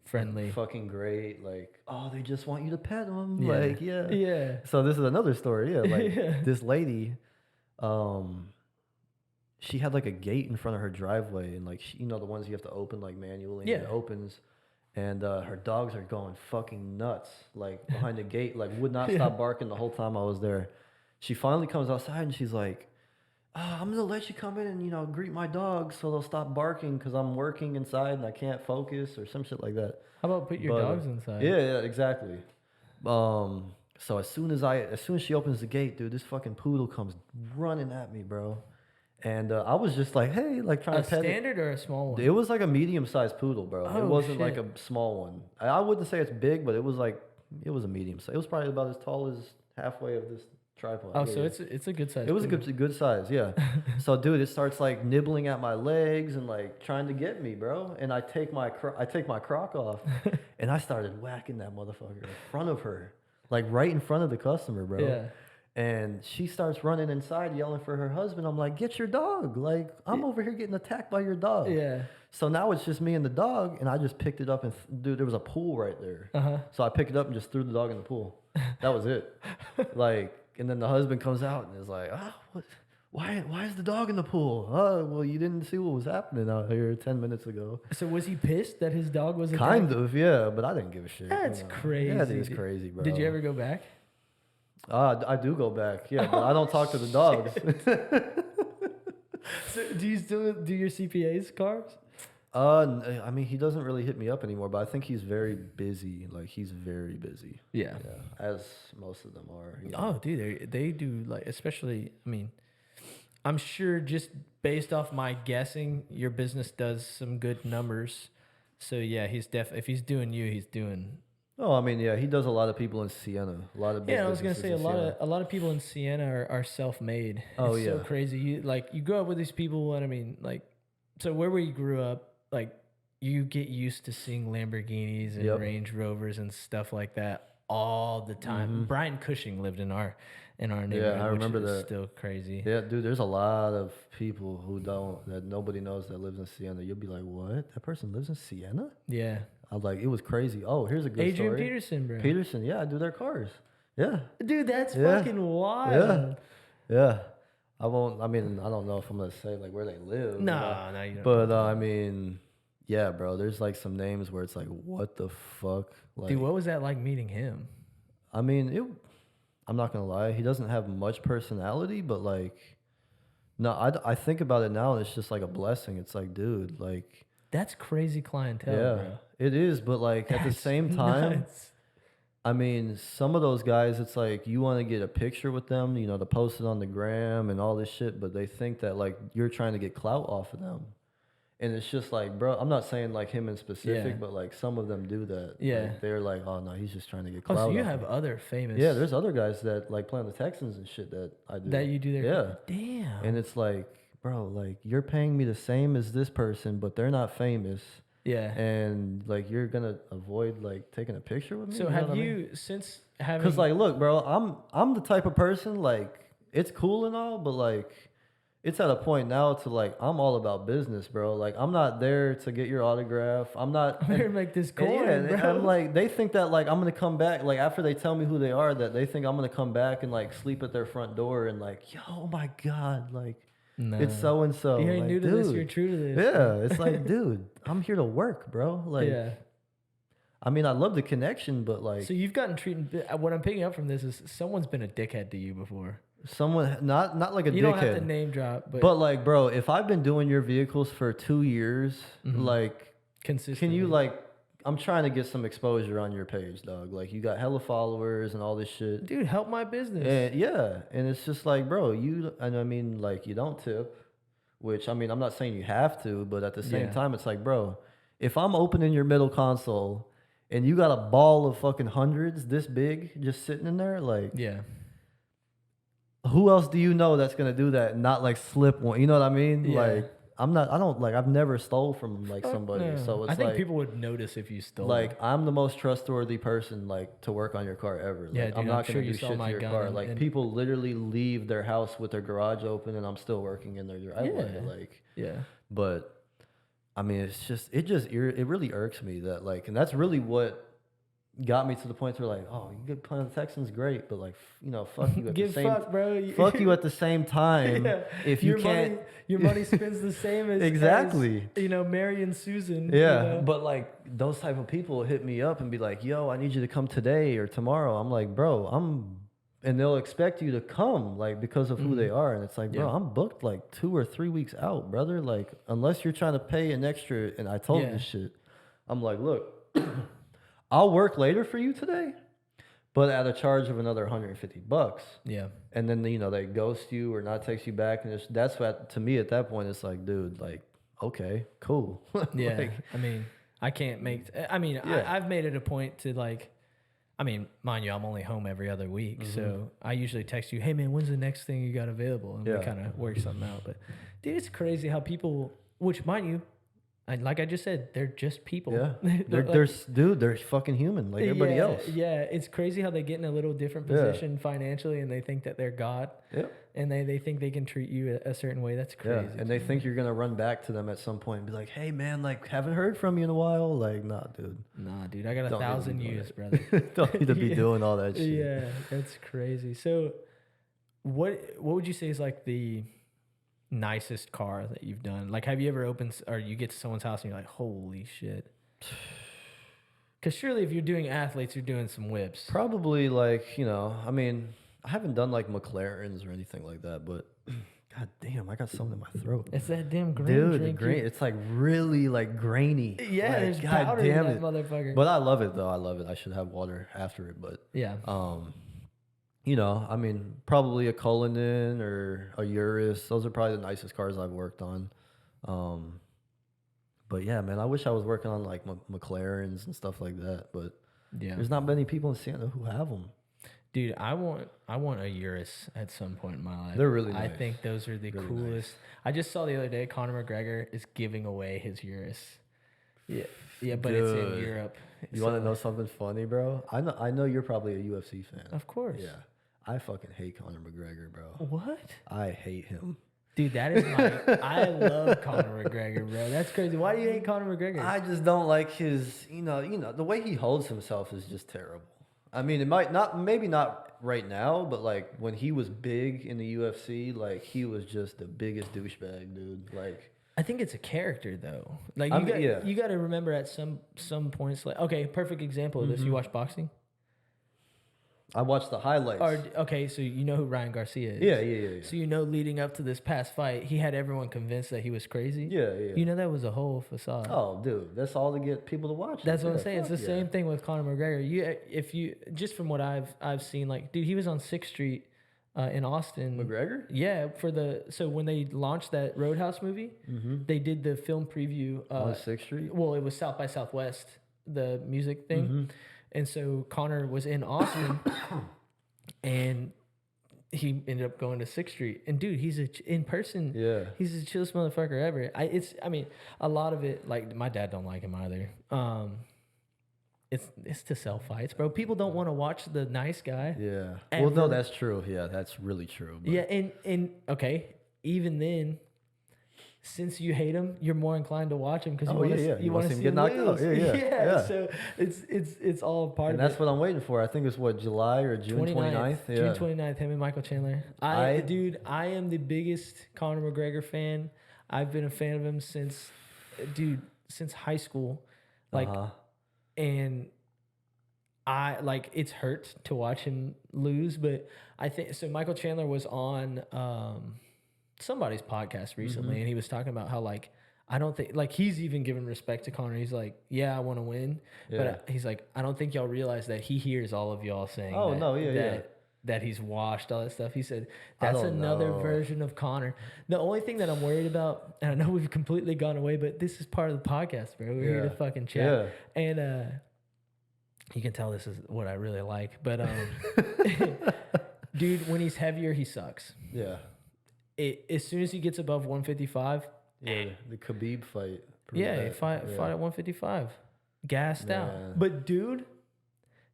friendly,
fucking great. Like, oh, they just want you to pet them.
Yeah.
Like, yeah. So this is another story. Yeah, like this lady, she had like a gate in front of her driveway, and like you know the ones you have to open like manually. And it opens, and her dogs are going fucking nuts like behind the gate. Like would not stop barking the whole time I was there. She finally comes outside and she's like, I'm gonna let you come in and, you know, greet my dogs so they'll stop barking because I'm working inside and I can't focus or some shit like that.
How about put your dogs inside?
Yeah, exactly. So as soon as she opens the gate, dude, this fucking poodle comes running at me, bro. And I was just like, hey, like trying
A
to pet
standard or a small one?
it. It was like a medium-sized poodle, bro.
Oh,
it wasn't like
shit.
a small one. I wouldn't say it's big, but it was a medium size. It was probably about as tall as halfway of this tripod.
Oh,
Yeah,
so
yeah.
it's a good size.
It was a good size, yeah. So, dude, it starts like nibbling at my legs and like trying to get me, bro. And I take my croc off, and I started whacking that motherfucker in front of her, like right in front of the customer, bro.
Yeah.
And she starts running inside, yelling for her husband. I'm like, get your dog! Like I'm over here getting attacked by your dog.
Yeah.
So now it's just me and the dog, and I just picked it up and dude, there was a pool right there. So I picked it up and just threw the dog in the pool. That was it. Like. And then the husband comes out and is like, why is the dog in the pool? Oh, well, you didn't see what was happening out here 10 minutes ago.
So was he pissed that his dog was attacked?
Kind of, yeah, but I didn't give a shit.
That's crazy.
Yeah, it is crazy, bro.
Did you ever go back?
I do go back, yeah, but I don't talk to the dogs.
So do you still do your CPA's cars?
I mean, he doesn't really hit me up anymore, but I think he's very busy. Like, he's very busy.
Yeah.
Yeah, as most of them are. You know?
Oh, dude, they do, like, especially, I mean, I'm sure just based off my guessing, your business does some good numbers. So, yeah, if he's doing you, he's doing...
Oh, I mean, yeah, he does a lot of people in Siena. A lot of big
I was gonna say
businesses
a lot of people in Siena are self-made.
Oh,
it's
yeah.
so crazy. You grow up with these people, and I mean, like, so where we grew up, like, you get used to seeing Lamborghinis and Range Rovers and stuff like that all the time. Brian Cushing lived in our neighborhood.
Yeah, I remember
which is
that.
still crazy.
Yeah, dude, there's a lot of people that nobody knows that lives in Siena. You'll be like, what? That person lives in Siena?
Yeah.
I'm like, it was crazy. Oh, here's a good
Adrian
story.
Peterson, bro.
Peterson, yeah, I do their cars. Yeah.
Dude, that's
Yeah.
fucking wild.
Yeah. I don't know if I'm going to say like where they live.
No, you don't.
But I mean, yeah, bro, there's like some names where it's like, what the fuck? Like,
Dude, what was that like meeting him?
I mean, I'm not going to lie. He doesn't have much personality, but like, no, I think about it now and it's just like a blessing. It's like, dude, like.
That's crazy clientele,
Yeah,
bro.
it is. But like at the same time,
nuts.
I mean, some of those guys, it's like you want to get a picture with them, you know, to post it on the gram and all this shit, but they think that like you're trying to get clout off of them. And it's just like, bro, I'm not saying like him in specific, but like some of them do that.
Yeah.
Like, they're like, oh no, he's just trying to get
Oh,
clout
so you
off
have
me.
other famous...
Yeah, there's other guys that like play on the Texans and shit that I do.
That you do their...
Yeah.
Damn.
And it's like, bro, like you're paying me the same as this person, but they're not famous.
Yeah.
And like you're gonna avoid like taking a picture with me.
So
you know
have
what I
you,
mean?
since having...
Because like, look, bro, I'm the type of person like it's cool and all, but like it's at a point now to like I'm all about business, bro. Like I'm not there to get your autograph. I'm not.
I'm here to make this coin, bro.
I'm like they think that like I'm gonna come back like after they tell me who they are that they think I'm gonna come back and like sleep at their front door and like yo, oh my god, like.
No.
It's so and so.
You ain't
like,
new to
dude,
this. You're true to this.
Yeah, it's like, dude, I'm here to work, bro. Like,
Yeah.
I mean, I love the connection, but like,
So you've gotten treated... What I'm picking up from this is someone's been a dickhead to you before.
someone not like a
You
dickhead,
don't have to name drop,
but like, bro, if I've been doing your vehicles for 2 years, like,
consistently.
can you like? I'm trying to get some exposure on your page, dog. Like, you got hella followers and all this shit.
Dude, help my business.
And yeah, and it's just like, bro, and I mean, like, you don't tip. Which, I mean, I'm not saying you have to, but at the same time, it's like, bro, if I'm opening your middle console and you got a ball of fucking hundreds this big just sitting in there, like,
Yeah.
who else do you know that's going to do that and not, like, slip one? You know what I mean?
Yeah.
Like, I've never stole from, like, somebody.
No.
So it's
I think
like,
people would notice if you stole.
like, I'm the most trustworthy person, like, to work on your car ever. Like,
Yeah, dude,
I'm
I'm
not
sure
going to
you
do
saw
shit to
my
your
gun
car.
and-
Like,
and-
people literally leave their house with their garage open and I'm still working in their driveway.
Yeah.
Like,
Yeah.
but I mean, it really irks me that like, and that's really what got me to the point where like, oh, you get playing the Texans, great, but like, you know, fuck you at the
Give
same,
fuck, bro.
fuck you at the same time.
Yeah.
If you can't,
your money spends the same as
Exactly.
as, Mary and Susan.
yeah.
you know?
But like those type of people hit me up and be like, yo, I need you to come today or tomorrow. I'm like, bro, and they'll expect you to come like because of who they are, and it's like, bro,
Yeah.
I'm booked like 2 or 3 weeks out, brother. Like, unless you're trying to pay an extra, and I told
Yeah.
this shit, I'm like, look, I'll work later for you today, but at a charge of another $150.
Yeah.
And then they ghost you or not text you back, and that's what, to me, at that point, it's like, dude, like, okay, cool.
Yeah.
Like,
I mean, I can't make. I mean,
Yeah.
I've made it a point to like. I mean, mind you, I'm only home every other week, so I usually text you, "Hey man, when's the next thing you got available?" And we kind of work something out. But dude, it's crazy how people, which mind you, like I just said, they're just people.
yeah, they're fucking human like everybody else.
Yeah, it's crazy how they get in a little different position financially, and they think that they're God.
Yeah.
And they think they can treat you a certain way. That's crazy.
Yeah, and they think you're gonna run back to them at some point and be like, "Hey man, like haven't heard from you in a while." Like, nah, dude.
Nah, dude, I got 1,000 views, brother.
Don't need to be doing all that shit.
Yeah, that's crazy. So, what would you say is like the nicest car that you've done? Like, have you ever opened, or you get to someone's house and you're like, "Holy shit"? Because surely, if you're doing athletes, you're doing some whips.
Probably like, I mean, I haven't done like McLarens or anything like that, but god damn, I got something in my throat.
It's that damn grain.
Dude, the
drink.
grain, it's like really like grainy.
Yeah,
like,
there's
god
powder
damn
in
it.
that motherfucker.
But I love it though. I love it. I should have water after it, but
Yeah.
I mean, probably a Cullinan or a Urus. Those are probably the nicest cars I've worked on. But yeah, man, I wish I was working on like McLarens and stuff like that. But
Yeah.
there's not many people in Santa who have them.
Dude, I want a Urus at some point in my life.
They're really
I
nice.
think those are the
Really
coolest.
nice.
I just saw the other day Conor McGregor is giving away his Urus. Yeah. Yeah, but it's in
Dude.
Europe.
You
So,
want to know something funny, bro? I know you're probably a UFC fan.
Of course.
Yeah. I fucking hate Conor McGregor, bro.
What?
I hate him.
Dude, that is my I love Conor McGregor, bro. That's crazy. Why do you hate Conor McGregor?
I just don't like his, the way he holds himself is just terrible. I mean, it might not, maybe not right now, but like when he was big in the UFC, like he was just the biggest douchebag, dude. Like,
I think it's a character though. Like
I
you
mean, yeah.
you got to remember at some points, like, okay, perfect example of this. You watch boxing?
I watched the highlights.
Or okay, so you know who Ryan Garcia is?
Yeah.
So you know, leading up to this past fight, he had everyone convinced that he was crazy.
Yeah.
You know that was a whole facade.
Oh, dude, that's all to get people to watch.
That's what I'm
Yeah,
saying. It's the
fuck
same thing with Conor McGregor. If you just from what I've seen, like, dude, he was on 6th Street in Austin.
McGregor?
Yeah, so when they launched that Roadhouse movie, they did the film preview
On 6th Street?
Well, it was South by Southwest, the music thing, and so Conor was in Austin. And he ended up going to 6th Street. And dude, he's in person.
Yeah.
He's the chillest motherfucker ever. I mean, a lot of it, like my dad don't like him either. It's to sell fights, bro. People don't want to watch the nice guy.
Yeah.
Ever.
Well, no, that's true. Yeah, that's really true. But
Yeah, and okay, even then, since you hate him, you're more inclined to watch him because you want to see him get knocked out.
Yeah.
So it's all part
And
of it.
that's what I'm waiting for. I think it's July or June 29th? Yeah.
June 29th, him and Michael Chandler. Dude, I am the biggest Conor McGregor fan. I've been a fan of him since high school. Like, and it's hurt to watch him lose, but I think, so Michael Chandler was on somebody's podcast recently, and he was talking about how, like, I don't think, like, he's even giving respect to Conor. He's like, yeah, I want to win.
Yeah.
But he's like, I don't think y'all realize that he hears all of y'all saying that he's washed, all that stuff. He said, that's another version of Conor. The only thing that I'm worried about, and I know we've completely gone away, but this is part of the podcast, bro. We're here to fucking chat.
Yeah.
And you can tell this is what I really like. But, dude, when he's heavier, he sucks.
Yeah.
As soon as he gets above 155,
Yeah, the Khabib fight.
he fought at 155, gassed
Man.
out. But dude,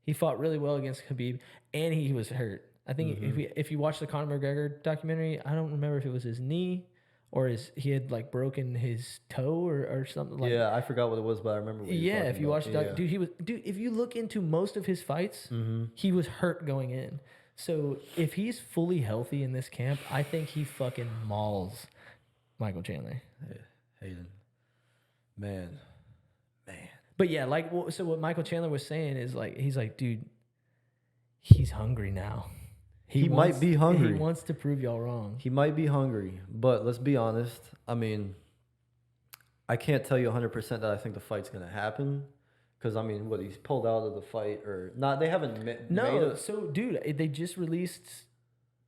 he fought really well against Khabib, and he was hurt. I think if you watch the Conor McGregor documentary, I don't remember if it was his knee or he had like broken his toe or something like.
Yeah, I forgot what it was, but I remember. What
Yeah, if you watch the dude, if you look into most of his fights, he was hurt going in. So if he's fully healthy in this camp, I think he fucking mauls Michael Chandler.
Hadyn. Man.
But yeah, like, so what Michael Chandler was saying is, like, he's like, dude, he's hungry now.
He might be hungry.
He wants to prove y'all wrong.
He might be hungry, but let's be honest. I mean, I can't tell you 100% that I think the fight's going to happen, Because I mean, what, he's pulled out of the fight or not? They haven't made
No, so dude, they just released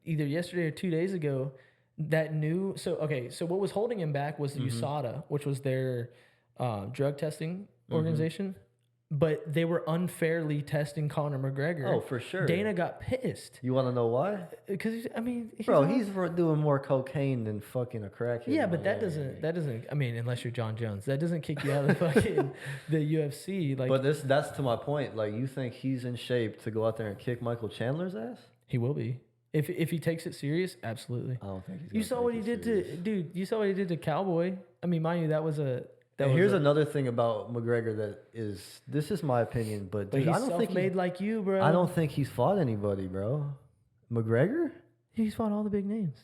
either yesterday or 2 days ago that new. So okay, so what was holding him back was USADA, which was their drug testing organization, but they were unfairly testing Conor McGregor.
Oh, for sure.
Dana got pissed.
You want to know why?
Because I mean,
He's doing more cocaine than fucking a crackhead.
Yeah, but that doesn't. I mean, unless you're John Jones, that doesn't kick you out of fucking the UFC. Like,
but that's to my point. Like, you think he's in shape to go out there and kick Michael Chandler's ass?
He will be if he takes it serious. Absolutely.
I don't think he's.
You saw what he did to dude. You saw what he did to Cowboy. I mean, mind you, that was a.
Here's another thing about McGregor this is my opinion, but dude,
he's
I don't think
self-made like you, bro.
I don't think he's fought anybody, bro. McGregor?
He's fought all the big names.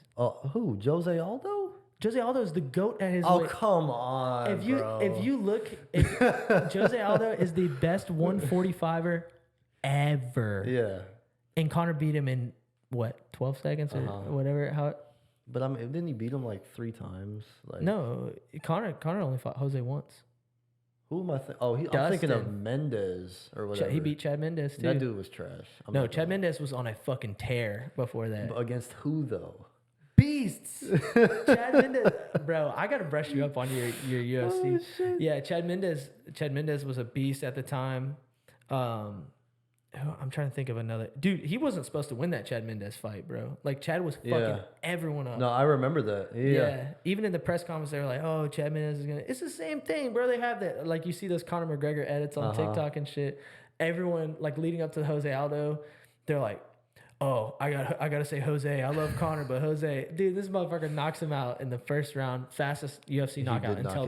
Who? Jose Aldo?
Jose Aldo is the GOAT at his weight.
Come on,
if you look, Jose Aldo is the best 145er ever.
Yeah.
And Conor beat him in what, 12 seconds or whatever?
But I mean, didn't he beat him like 3 times? Like,
no, Conor only fought Jose once.
Who am I thinking? I'm thinking of Mendez or whatever.
He beat Chad Mendez too.
That dude was trash.
Chad Mendez was on a fucking tear before that.
But against who though?
Beasts. Chad Mendez, bro. I gotta brush you up on your UFC. Oh, yeah, Chad Mendez was a beast at the time. I'm trying to think of another dude. He wasn't supposed to win that Chad Mendez fight, bro. Like, Chad was fucking everyone up.
No, I remember that. Yeah.
Even in the press conference, they were like, "Oh, Chad Mendez is gonna." It's the same thing, bro. They have that. Like, you see those Conor McGregor edits on TikTok and shit. Everyone, like, leading up to the Jose Aldo, they're like, "Oh, I gotta say Jose. I love Conor, but Jose, dude, this motherfucker knocks him out in the first round, fastest UFC knockout until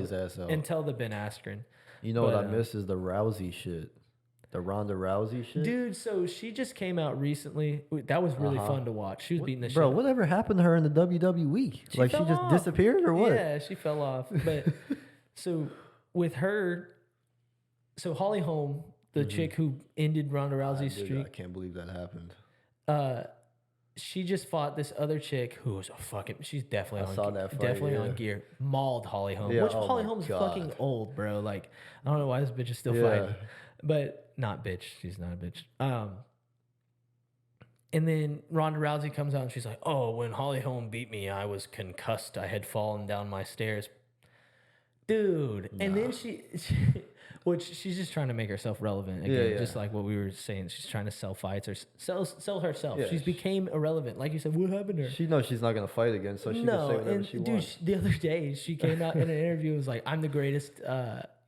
the Ben Askren."
You know what I miss is the Rousey shit. The Ronda Rousey shit?
Dude, so she just came out recently. That was really fun to watch. She was beating the shit.
Bro, whatever happened to her in the WWE? She just disappeared or what?
Yeah, she fell off. But so with her, so Holly Holm, the chick who ended Ronda Rousey's streak.
I can't believe that happened.
She just fought this other chick who was she's definitely on gear. Mauled Holly Holm.
Yeah,
which Holly Holm's fucking old, bro. Like, I don't know why this bitch is still fighting. But not bitch. She's not a bitch. And then Ronda Rousey comes out and she's like, "Oh, when Holly Holm beat me, I was concussed. I had fallen down my stairs." Dude. Nah. And then she's just trying to make herself relevant again, just like what we were saying. She's trying to sell fights or sell herself. She's became irrelevant. Like you said, what happened to her?
She knows she's not going to fight again, so she can say whatever she wants.
The other day, she came out in an interview and was like, "I'm the greatest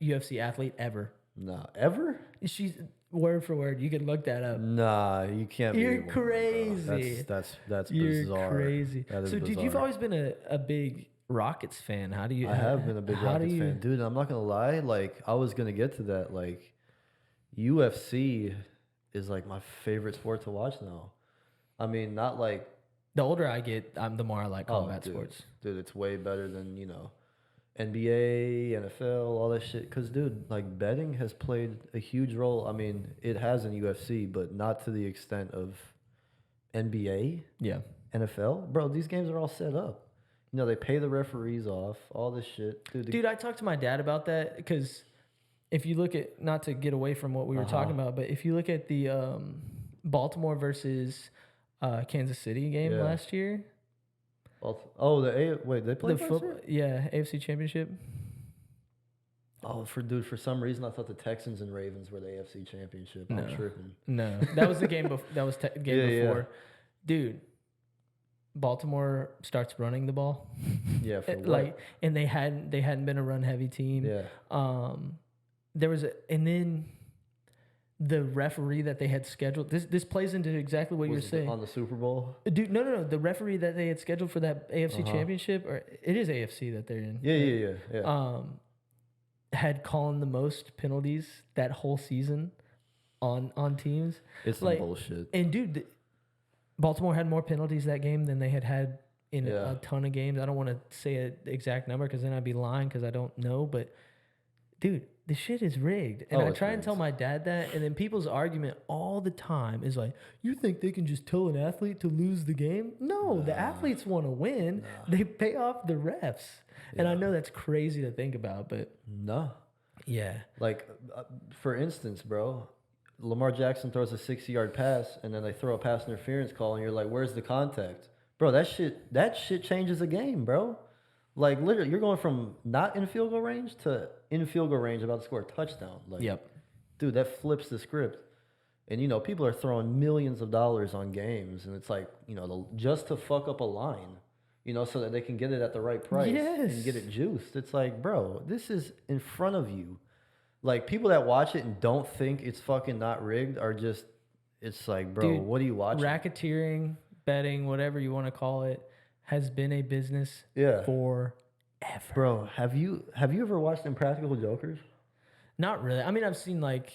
UFC athlete ever."
Nah, ever?
She's word for word. You can look that up.
Nah, you can't.
You're crazy.
That's
You're
bizarre.
Crazy.
That is
so,
bizarre.
dude, you've always been a big Rockets fan. How do you?
I have been a big Rockets fan, dude. I'm not gonna lie. Like, I was gonna get to that. Like, UFC is like my favorite sport to watch now. I mean, not like
the older I get, the more I like combat sports.
Dude, it's way better than NBA, NFL, all that shit. Because, dude, like, betting has played a huge role. I mean, it has in UFC, but not to the extent of NBA, NFL. Bro, these games are all set up. They pay the referees off, all this shit.
Dude, I talked to my dad about that because if you look at, not to get away from what we were talking about, but if you look at the Baltimore versus Kansas City game last year.
They played football?
Yeah, AFC Championship.
Oh, for some reason I thought the Texans and Ravens were the AFC Championship. I'm tripping.
No, that was the game. That was game before. Dude, Baltimore starts running the ball.
Yeah, for what?
And they hadn't been a run heavy team.
Yeah.
There was and then the referee that they had scheduled. This plays into exactly what you're saying
on the Super Bowl.
Dude, no. The referee that they had scheduled for that AFC Championship, or it is AFC that they're in.
Yeah.
Had calling the most penalties that whole season on teams.
It's some bullshit.
And dude, Baltimore had more penalties that game than they had in a ton of games. I don't want to say an exact number because then I'd be lying because I don't know. But dude, the shit is rigged. And I try and tell my dad that. And then people's argument all the time is like, you think they can just tell an athlete to lose the game? No, the athletes want to win. They pay off the refs. And I know that's crazy to think about, but Yeah.
Like, for instance, bro, Lamar Jackson throws a 60-yard pass, and then they throw a pass interference call, and you're like, "Where's the contact, bro?" That shit changes the game, bro. Like, literally, you're going from not in field goal range to in field goal range, about to score a touchdown. Like,
Yep.
dude, that flips the script. And people are throwing millions of dollars on games, and it's like, just to fuck up a line, so that they can get it at the right price and get it juiced. It's like, bro, this is in front of you. Like, people that watch it and don't think it's fucking not rigged are just, it's like, bro,
Dude,
what are you watching?
Racketeering, betting, whatever you want to call it, has been a business forever.
Bro, have you ever watched Impractical Jokers?
Not really. I mean, I've seen like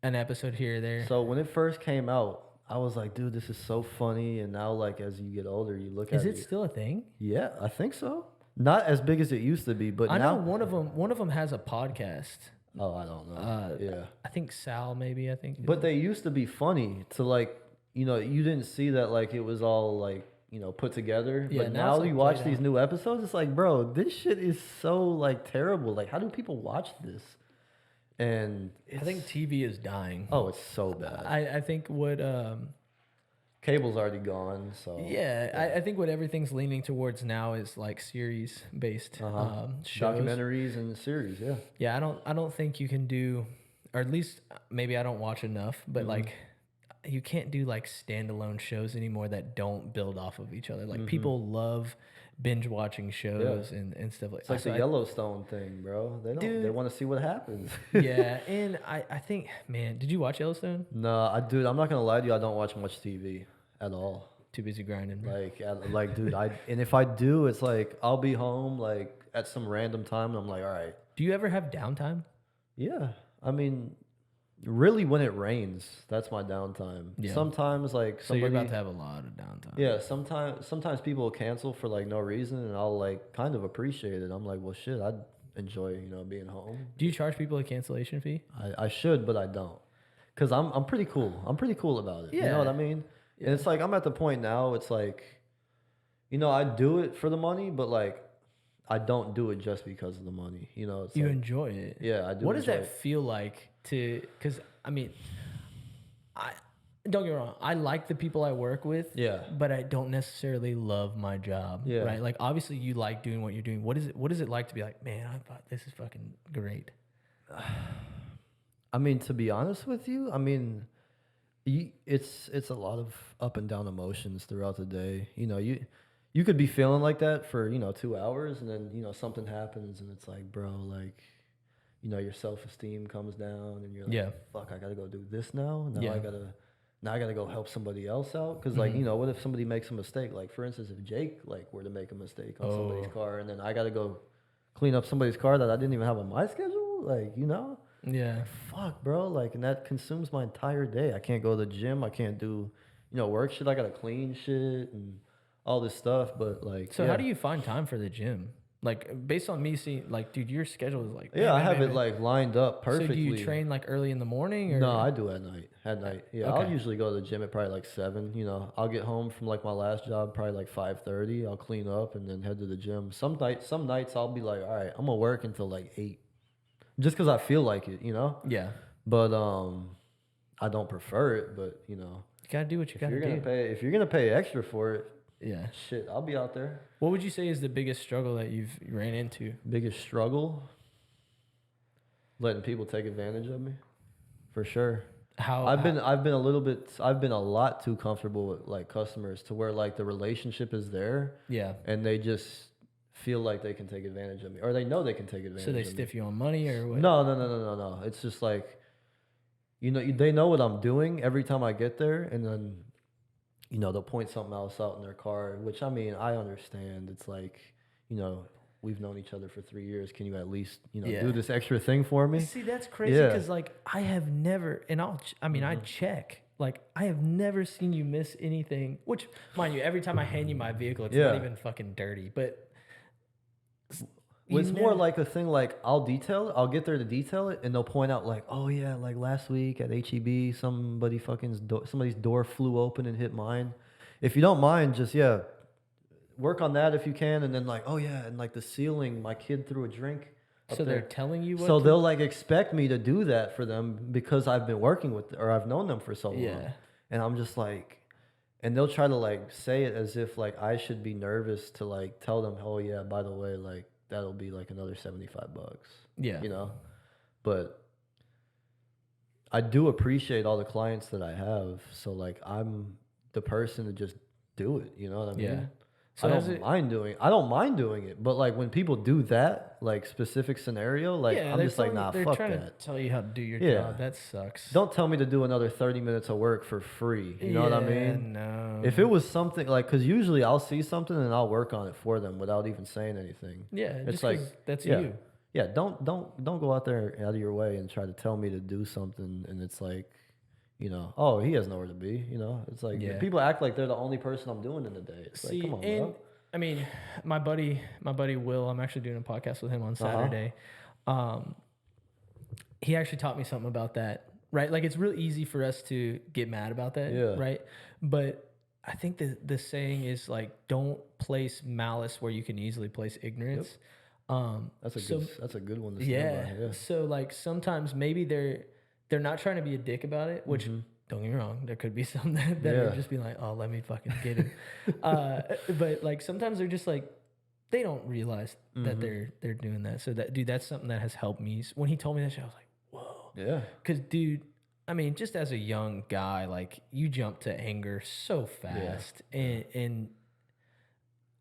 an episode here or there.
So when it first came out, I was like, dude, this is so funny. And now, like, as you get older, you look at it.
Is it still a thing?
Yeah, I think so. Not as big as it used to be, but
I
now
know one of them has a podcast.
Oh, I don't know. Yeah.
I think Sal, maybe, I think.
But they used to be funny to, like, you didn't see that, like, it was all, like, put together.
Yeah,
but
now
now
it's, like,
you watch
played
these
out.
new episodes, it's like, bro, this shit is so, like, terrible. Like, how do people watch this? And
I think TV is dying.
oh, it's so bad.
I think what
Cable's already gone, so
I think what everything's leaning towards now is like series based shows.
documentaries and series, yeah.
Yeah, I don't think you can do, or at least maybe I don't watch enough, but like you can't do like standalone shows anymore that don't build off of each other. Like people love binge watching shows and stuff like that.
It's like the Yellowstone thing, bro. They want to see what happens.
Yeah, and I think, man, did you watch Yellowstone?
No, dude, I'm not gonna lie to you. I don't watch much TV at all.
Too busy grinding. Bro.
Like, dude, and if I do, it's like I'll be home like at some random time, and I'm like, all right.
Do you ever have downtime?
Yeah, I mean, really, when it rains, that's my downtime.
Yeah.
Sometimes, like,
So you're about to have a lot of downtime.
yeah, sometimes people will cancel for like no reason, and I'll like kind of appreciate it. I'm like, well, shit, I'd enjoy being home.
Do you charge people a cancellation fee?
I should, but I don't, cause I'm pretty cool. I'm pretty cool about it. You know what I mean? Yeah. And it's like I'm at the point now. It's like, I do it for the money, but like I don't do it just because of the money. It's
You
like,
enjoy it.
yeah, I do.
What does
enjoy
that
it.
feel like to? Because I mean, I don't get me wrong. I like the people I work with.
Yeah.
But I don't necessarily love my job.
Yeah.
Right. Like obviously you like doing what you're doing. What is it like to be like, man, I thought this is fucking great.
I mean, to be honest with you, I mean, it's a lot of up and down emotions throughout the day. You could be feeling like that for 2 hours, and then something happens, and it's like, bro, like, your self-esteem comes down, and you're like, fuck, I gotta go do this now. Now I gotta go help somebody else out, because like, what if somebody makes a mistake? Like, for instance, if Jake like were to make a mistake on somebody's car, and then I gotta go clean up somebody's car that I didn't even have on my schedule, like,
Yeah.
fuck, bro, like, and that consumes my entire day. I can't go to the gym. I can't do, work shit. I gotta clean shit and all this stuff. But like,
So how do you find time for the gym? Like based on me seeing, like, dude, your schedule is like.
Yeah, I have it like lined up perfectly.
So do you train like early in the morning or?
No, I do at night. At night, yeah.
Okay.
I'll usually go to the gym at probably like 7. I'll get home from like my last job probably like 5:30. I'll clean up and then head to the gym. Some nights I'll be like, all right, I'm gonna work until like 8, just because I feel like it,
Yeah.
But I don't prefer it. But
You gotta do what you gotta do.
if you're gonna pay extra for it,
Yeah.
shit, I'll be out there.
What would you say is the biggest struggle that you've ran into?
Biggest struggle? Letting people take advantage of me, for sure. I've been a lot too comfortable with like customers to where like the relationship is there.
Yeah.
And they just feel like they can take advantage of me, or they know they can take advantage.
So they
of
stiff
me.
you on money or what?
No. It's just like, they know what I'm doing every time I get there, and then, they'll point something else out in their car, which, I mean, I understand. It's like, we've known each other for 3 years. Can you at least, do this extra thing for me?
See, that's crazy because, like, I have never, and I check. Like, I have never seen you miss anything, which, mind you, every time I hand you my vehicle, it's not even fucking dirty. But
it's more like a thing like I'll get there to detail it, and they'll point out like, oh yeah, like last week at HEB, somebody's door flew open and hit mine. If you don't mind, just work on that if you can, and then like, oh yeah, and like the ceiling, my kid threw a drink
So they're telling you what
So
to...
they'll like expect me to do that for them because I've been working with, or I've known them for so long.
Yeah.
And I'm just like, and they'll try to like say it as if like I should be nervous to like tell them, oh yeah, by the way, like that'll be like another $75.
Yeah.
You know? But I do appreciate all the clients that I have. So like I'm the person to just do it. You know what I mean?
Yeah. So
I don't mind doing it, but like when people do that, like specific scenario, like I'm just like, nah,
they're
fuck
trying
that.
to tell you how to do your
Yeah.
job. That sucks.
Don't tell me to do another 30 minutes of work for free. You know what I mean?
No.
If it was something like, because usually I'll see something and I'll work on it for them without even saying anything.
Yeah,
it's
just
like
'cause that's
yeah,
you.
Yeah, don't go out there out of your way and try to tell me to do something, and it's like, you know, oh, he has nowhere to be. You know, it's like people act like they're the only person I'm doing in the day. It's like, come on, bro.
I mean, my buddy Will, I'm actually doing a podcast with him on Saturday. He actually taught me something about that, right? Like it's real easy for us to get mad about that, right? But I think the saying is like, don't place malice where you can easily place ignorance.
That's a good one to stand by. Yeah.
So like sometimes maybe they're not trying to be a dick about it, which don't get me wrong, there could be some that are just being like, oh, let me fucking get him. But like sometimes they're just like, they don't realize that they're doing that. So that, dude, that's something that has helped me. When he told me that shit, I was like, whoa. Yeah. Because, dude, I mean, just as a young guy, like you jump to anger so fast, and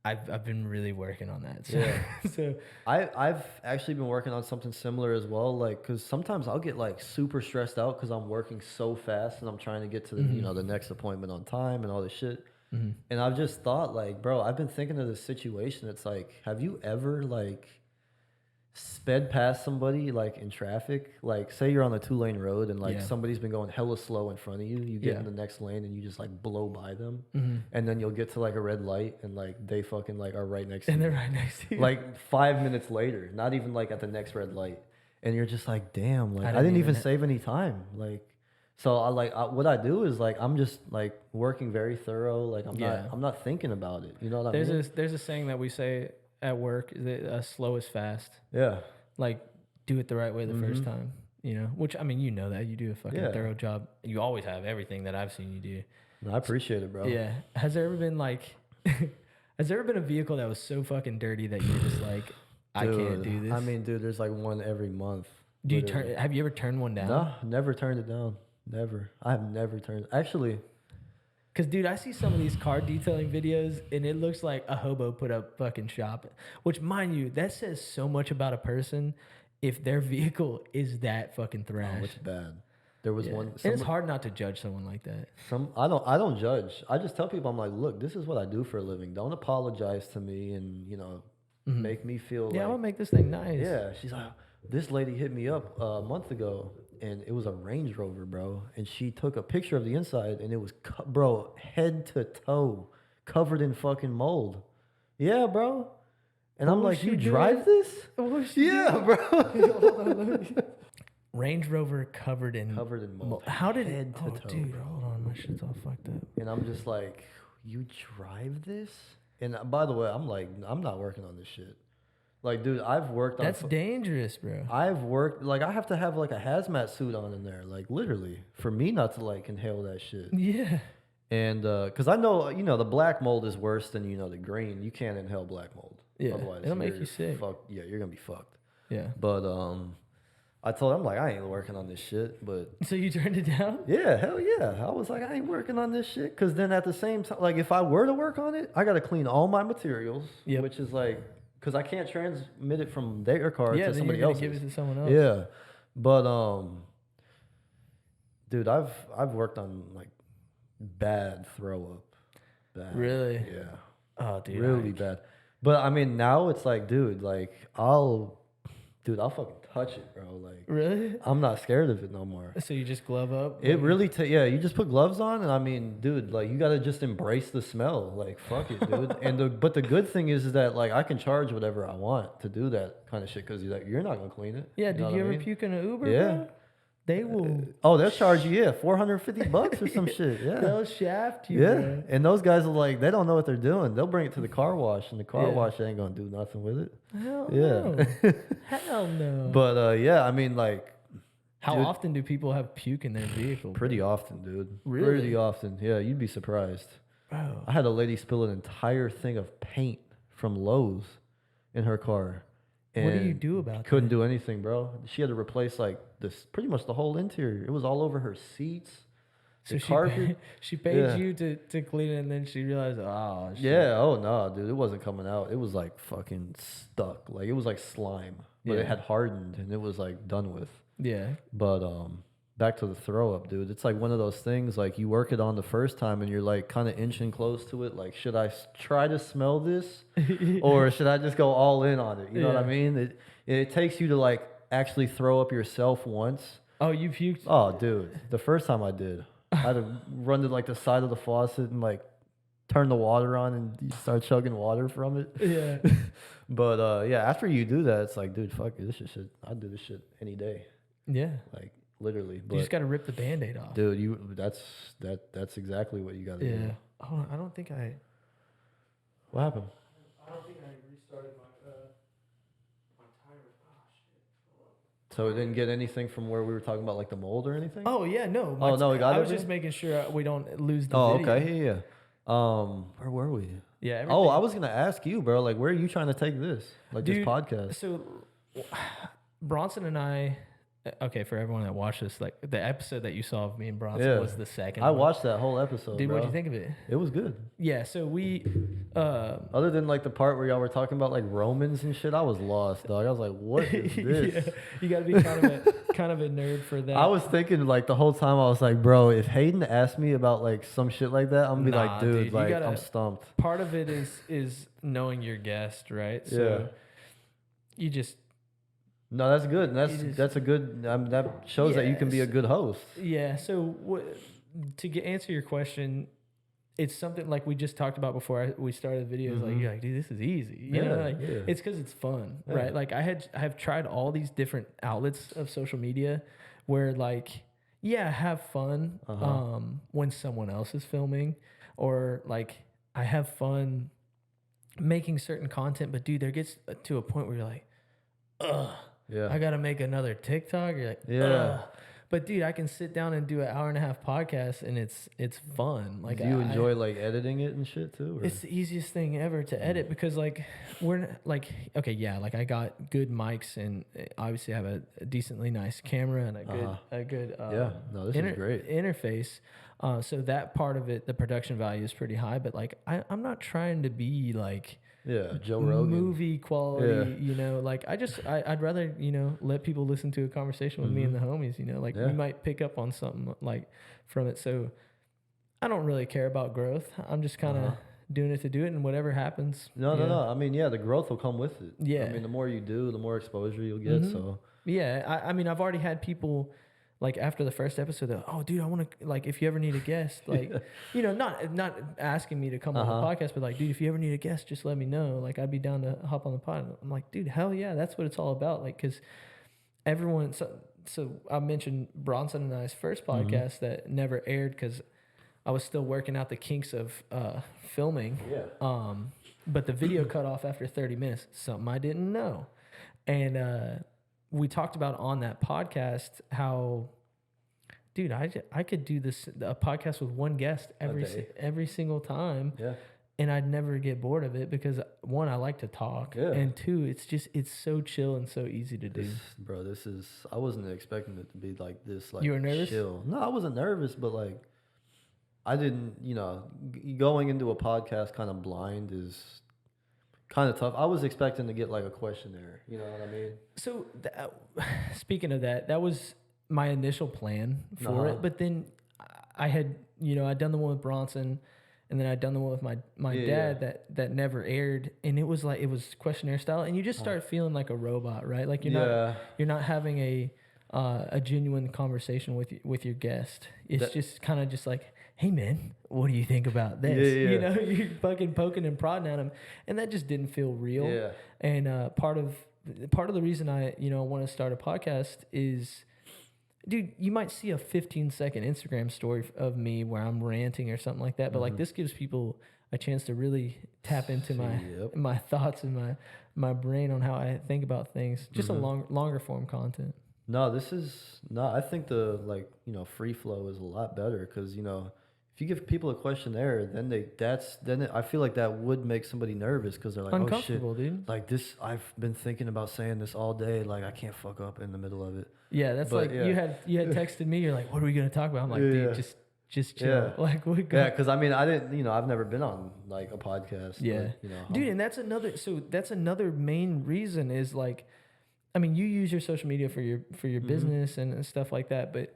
I've been really working on that. So, so
I've actually been working on something similar as well. Like, cause sometimes I'll get like super stressed out because I'm working so fast and I'm trying to get to the the next appointment on time and all this shit. And I've just thought like, bro, I've been thinking of this situation. It's like, have you ever like sped past somebody like in traffic? Like, say you're on a 2-lane road and like somebody's been going hella slow in front of you. You get in the next lane and you just like blow by them, and then you'll get to like a red light and like they fucking like are right next to you.
And they're right next to you.
Like 5 minutes later, not even like at the next red light, and you're just like, damn, like I didn't even save any time. Like, so what I do is like I'm just like working very thorough. Like I'm not thinking about it. You know what I mean?
There's a saying that we say at work that slow is fast.
Yeah.
Like, do it the right way the first time, you know? Which, I mean, you know that. You do a fucking thorough job. You always have everything that I've seen you do.
No, I appreciate it, bro.
Yeah. Has there ever been, like... has there ever been a vehicle that was so fucking dirty that you're just like, I can't do this?
I mean, dude, there's like one every month.
Have you ever turned one down?
No, never turned it down. Never. I've never turned... Actually...
Because, dude, I see some of these car detailing videos, and it looks like a hobo put up fucking shop. Which, mind you, that says so much about a person if their vehicle is that fucking thrash.
Oh, it's bad. There was one...
And it's hard not to judge someone like that.
I don't judge. I just tell people, I'm like, look, this is what I do for a living. Don't apologize to me and, you know, make me feel like...
Yeah, I want to make this thing nice.
Yeah, she's like, this lady hit me up a month ago, and it was a Range Rover, bro. And she took a picture of the inside, and it was, bro, head to toe, covered in fucking mold. Yeah, bro. And I'm like, you drive this? Yeah, bro.
Range Rover covered in
mold.
How did
head to toe,
dude,
bro.
Hold on, my shit's all fucked up.
And I'm just like, you drive this? And by the way, I'm like, I'm not working on this shit. Like, dude, I've worked on...
That's dangerous, bro.
I've worked... Like, I have to have, like, a hazmat suit on in there. Like, literally. For me not to, like, inhale that shit.
Yeah.
And, because I know, you know, the black mold is worse than, you know, the green. You can't inhale black mold.
Yeah.
Otherwise,
it'll make you sick.
Yeah, you're going to be fucked.
Yeah.
But, I told him, like, I ain't working on this shit, but...
So you turned it down?
Yeah, hell yeah. I was like, I ain't working on this shit. Because then at the same time, like, if I were to work on it, I got to clean all my materials, which is, like... Because I can't transmit it from their car to somebody else.
Give it to someone else.
Yeah, but dude, I've worked on like bad throw up. Bad.
Really?
Yeah.
Oh, dude.
Really bad. But I mean, now it's like, dude, like I'll fucking touch it, bro. Like,
really?
I'm not scared of it no more.
So you just glove up?
It really, you just put gloves on, and I mean, dude, like you gotta just embrace the smell. Like, fuck it, dude. And but the good thing is that like I can charge whatever I want to do that kind of shit because you're not gonna clean it.
Yeah.
You know
did you ever
mean?
puke in an Uber?
Yeah.
Bro? They will.
Oh, they'll charge you, $450 or some shit. Yeah.
They'll shaft you.
Yeah.
Bro.
And those guys are like, they don't know what they're doing. They'll bring it to the car wash, and the car wash ain't gonna do nothing with it.
Hell no. Hell no.
But yeah, I mean, like,
how often do people have puke in their vehicle?
Pretty often, dude.
Really?
Pretty often. Yeah, you'd be surprised.
Bro.
I had a lady spill an entire thing of paint from Lowe's in her car. And
what do you do about
couldn't do anything, bro. She had to replace like this, pretty much the whole interior. It was all over her seats.
So
carpet.
She paid you to clean it, and then she realized, oh, shit.
Yeah. Oh no, dude, it wasn't coming out. It was like fucking stuck. Like it was like slime, but it had hardened and it was like done with.
Yeah.
But back to the throw up, dude. It's like one of those things. Like you work it on the first time, and you're like kind of inching close to it. Like, should I try to smell this, or should I just go all in on it? You know what I mean? It takes you to like actually throw up yourself once.
Oh, you puked?
Oh, dude, the first time I did, I had to run to like the side of the faucet and like turn the water on and you start chugging water from it.
Yeah.
But yeah, after you do that, it's like, dude, fuck it, this shit. I'd do this shit any day.
Yeah.
Like literally. But
You just got to rip the Band-Aid off.
dude, that's exactly what you got to do.
Yeah. Oh, I don't think I.
What happened?
I don't think I restarted my timer. Oh shit.
So it didn't get anything from where we were talking about like the mold or anything?
Oh yeah, no.
Oh, no, we got
I was
everything?
just making sure we don't lose the
Oh,
video.
okay. Yeah. Where were we?
Yeah.
Oh,
everything-
I was gonna ask you, bro. Like, where are you trying to take this? Like
Dude,
this podcast?
So, Bronson and I. Okay, for everyone that watched this, like the episode that you saw of me and Bronson was the second.
I
one.
watched that whole episode.
Dude,
bro.
what'd you think of it?
It was good.
Yeah. So we.
Other than like the part where y'all were talking about like Romans and shit, I was lost, dog. I was like, what is this?
Yeah, you got to be kind of a nerd for that.
I was thinking like the whole time I was like, bro, if Hadyn asked me about like some shit like that, I'm gonna be like, dude, like I'm stumped.
Part of it is knowing your guest, right? So you just.
No, that's good. And that's a good. That shows that you can be a good host.
Yeah. So answer your question, it's something like we just talked about before we started the video. Like you're like, dude, this is easy. You know, like it's because it's fun, right? Like I have tried all these different outlets of social media, where like have fun when someone else is filming, or like I have fun making certain content, but dude, there gets to a point where you're like, ugh.
Yeah.
I gotta make another TikTok. You're like,
yeah.
But dude, I can sit down and do an hour and a half podcast, and it's fun. Like,
do you enjoy like editing it and shit too? Or?
It's the easiest thing ever to edit because like we're like like I got good mics and obviously I have a decently nice camera and a good
this is great
interface. So that part of it, the production value is pretty high. But like I'm not trying to be like.
Yeah, Joe Rogan.
Movie quality, you know, like I'd rather, you know, let people listen to a conversation with me and the homies, you know, like we might pick up on something like from it. So I don't really care about growth. I'm just kind of doing it to do it, and whatever happens.
No. I mean, the growth will come with it.
Yeah.
I mean, the more you do, the more exposure you'll get. So
yeah, I mean, I've already had people. Like after the first episode, they're, oh, dude, I want to, like, if you ever need a guest, like, you know, not asking me to come on the podcast, but like, dude, if you ever need a guest, just let me know. Like, I'd be down to hop on the pod. I'm like, dude, hell yeah, that's what it's all about. Like, because everyone, so I mentioned Bronson and I's first podcast that never aired because I was still working out the kinks of filming.
Yeah.
But the video cut off after 30 minutes, something I didn't know. And, we talked about on that podcast how, dude, I could do a podcast with one guest every single time, and I'd never get bored of it because one, I like to talk, and two, it's so chill and so easy to do.
Bro, I wasn't expecting it to be like this. Like,
you were nervous?
Chill. No, I wasn't nervous, but like, I didn't. You know, going into a podcast kind of blind is kind of tough. I was expecting to get like a questionnaire. You know what I mean?
So, speaking of that, that was my initial plan for it. But then I had, you know, I'd done the one with Bronson, and then I'd done the one with my dad that never aired, and it was questionnaire style, and you just start feeling like a robot, right? Like you're not having a genuine conversation with your guest. It's just kind of just like, hey man, what do you think about this? You know, you're fucking poking and prodding at him, and that just didn't feel real. Yeah. And part of the reason I want to start a podcast is dude, you might see a 15-second Instagram story of me where I'm ranting or something like that, but like this gives people a chance to really tap into my thoughts and my brain on how I think about things. Just a longer form content.
No, I think the free flow is a lot better because if you give people a questionnaire, then I feel like that would make somebody nervous because they're like,
uncomfortable,
oh shit,
dude.
like this, I've been thinking about saying this all day, like I can't fuck up in the middle of it.
Yeah, that's you had texted me. You're like, what are we gonna talk about? I'm like, dude, just chill.
Yeah.
Like,
because I mean, I didn't, I've never been on like a podcast.
Yeah,
but,
dude, and that's another main reason is like, I mean, you use your social media for your business and stuff like that, but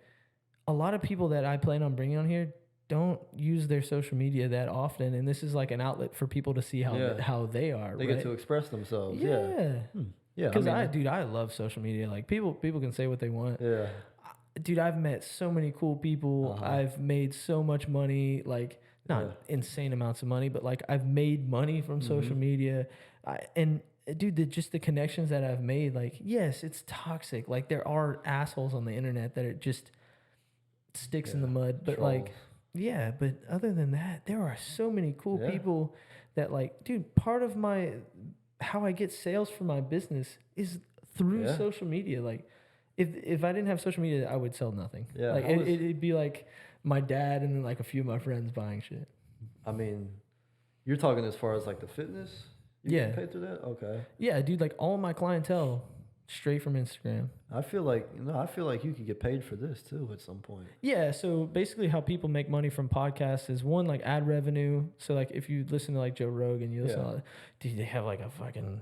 a lot of people that I plan on bringing on here don't use their social media that often, and this is like an outlet for people to see how they are.
They get to express themselves.
Yeah.
Yeah.
Because I love social media. Like people can say what they want.
Yeah.
Dude, I've met so many cool people. I've made so much money, like not insane amounts of money, but like I've made money from social media. Dude, just the connections that I've made, like, yes, it's toxic. Like there are assholes on the internet that it just sticks in the mud. But like, yeah, but other than that, there are so many cool people that like, dude, part of how I get sales for my business is through social media. Like if I didn't have social media, I would sell nothing. Yeah. Like it'd be like my dad and then like a few of my friends buying shit.
I mean, you're talking as far as like the fitness? You get paid through that? Okay.
Yeah, dude, like all my clientele straight from Instagram.
I feel like you could get paid for this too at some point.
Yeah, so basically how people make money from podcasts is one, like ad revenue. So like if you listen to like Joe Rogan, you listen to, dude, they have like a fucking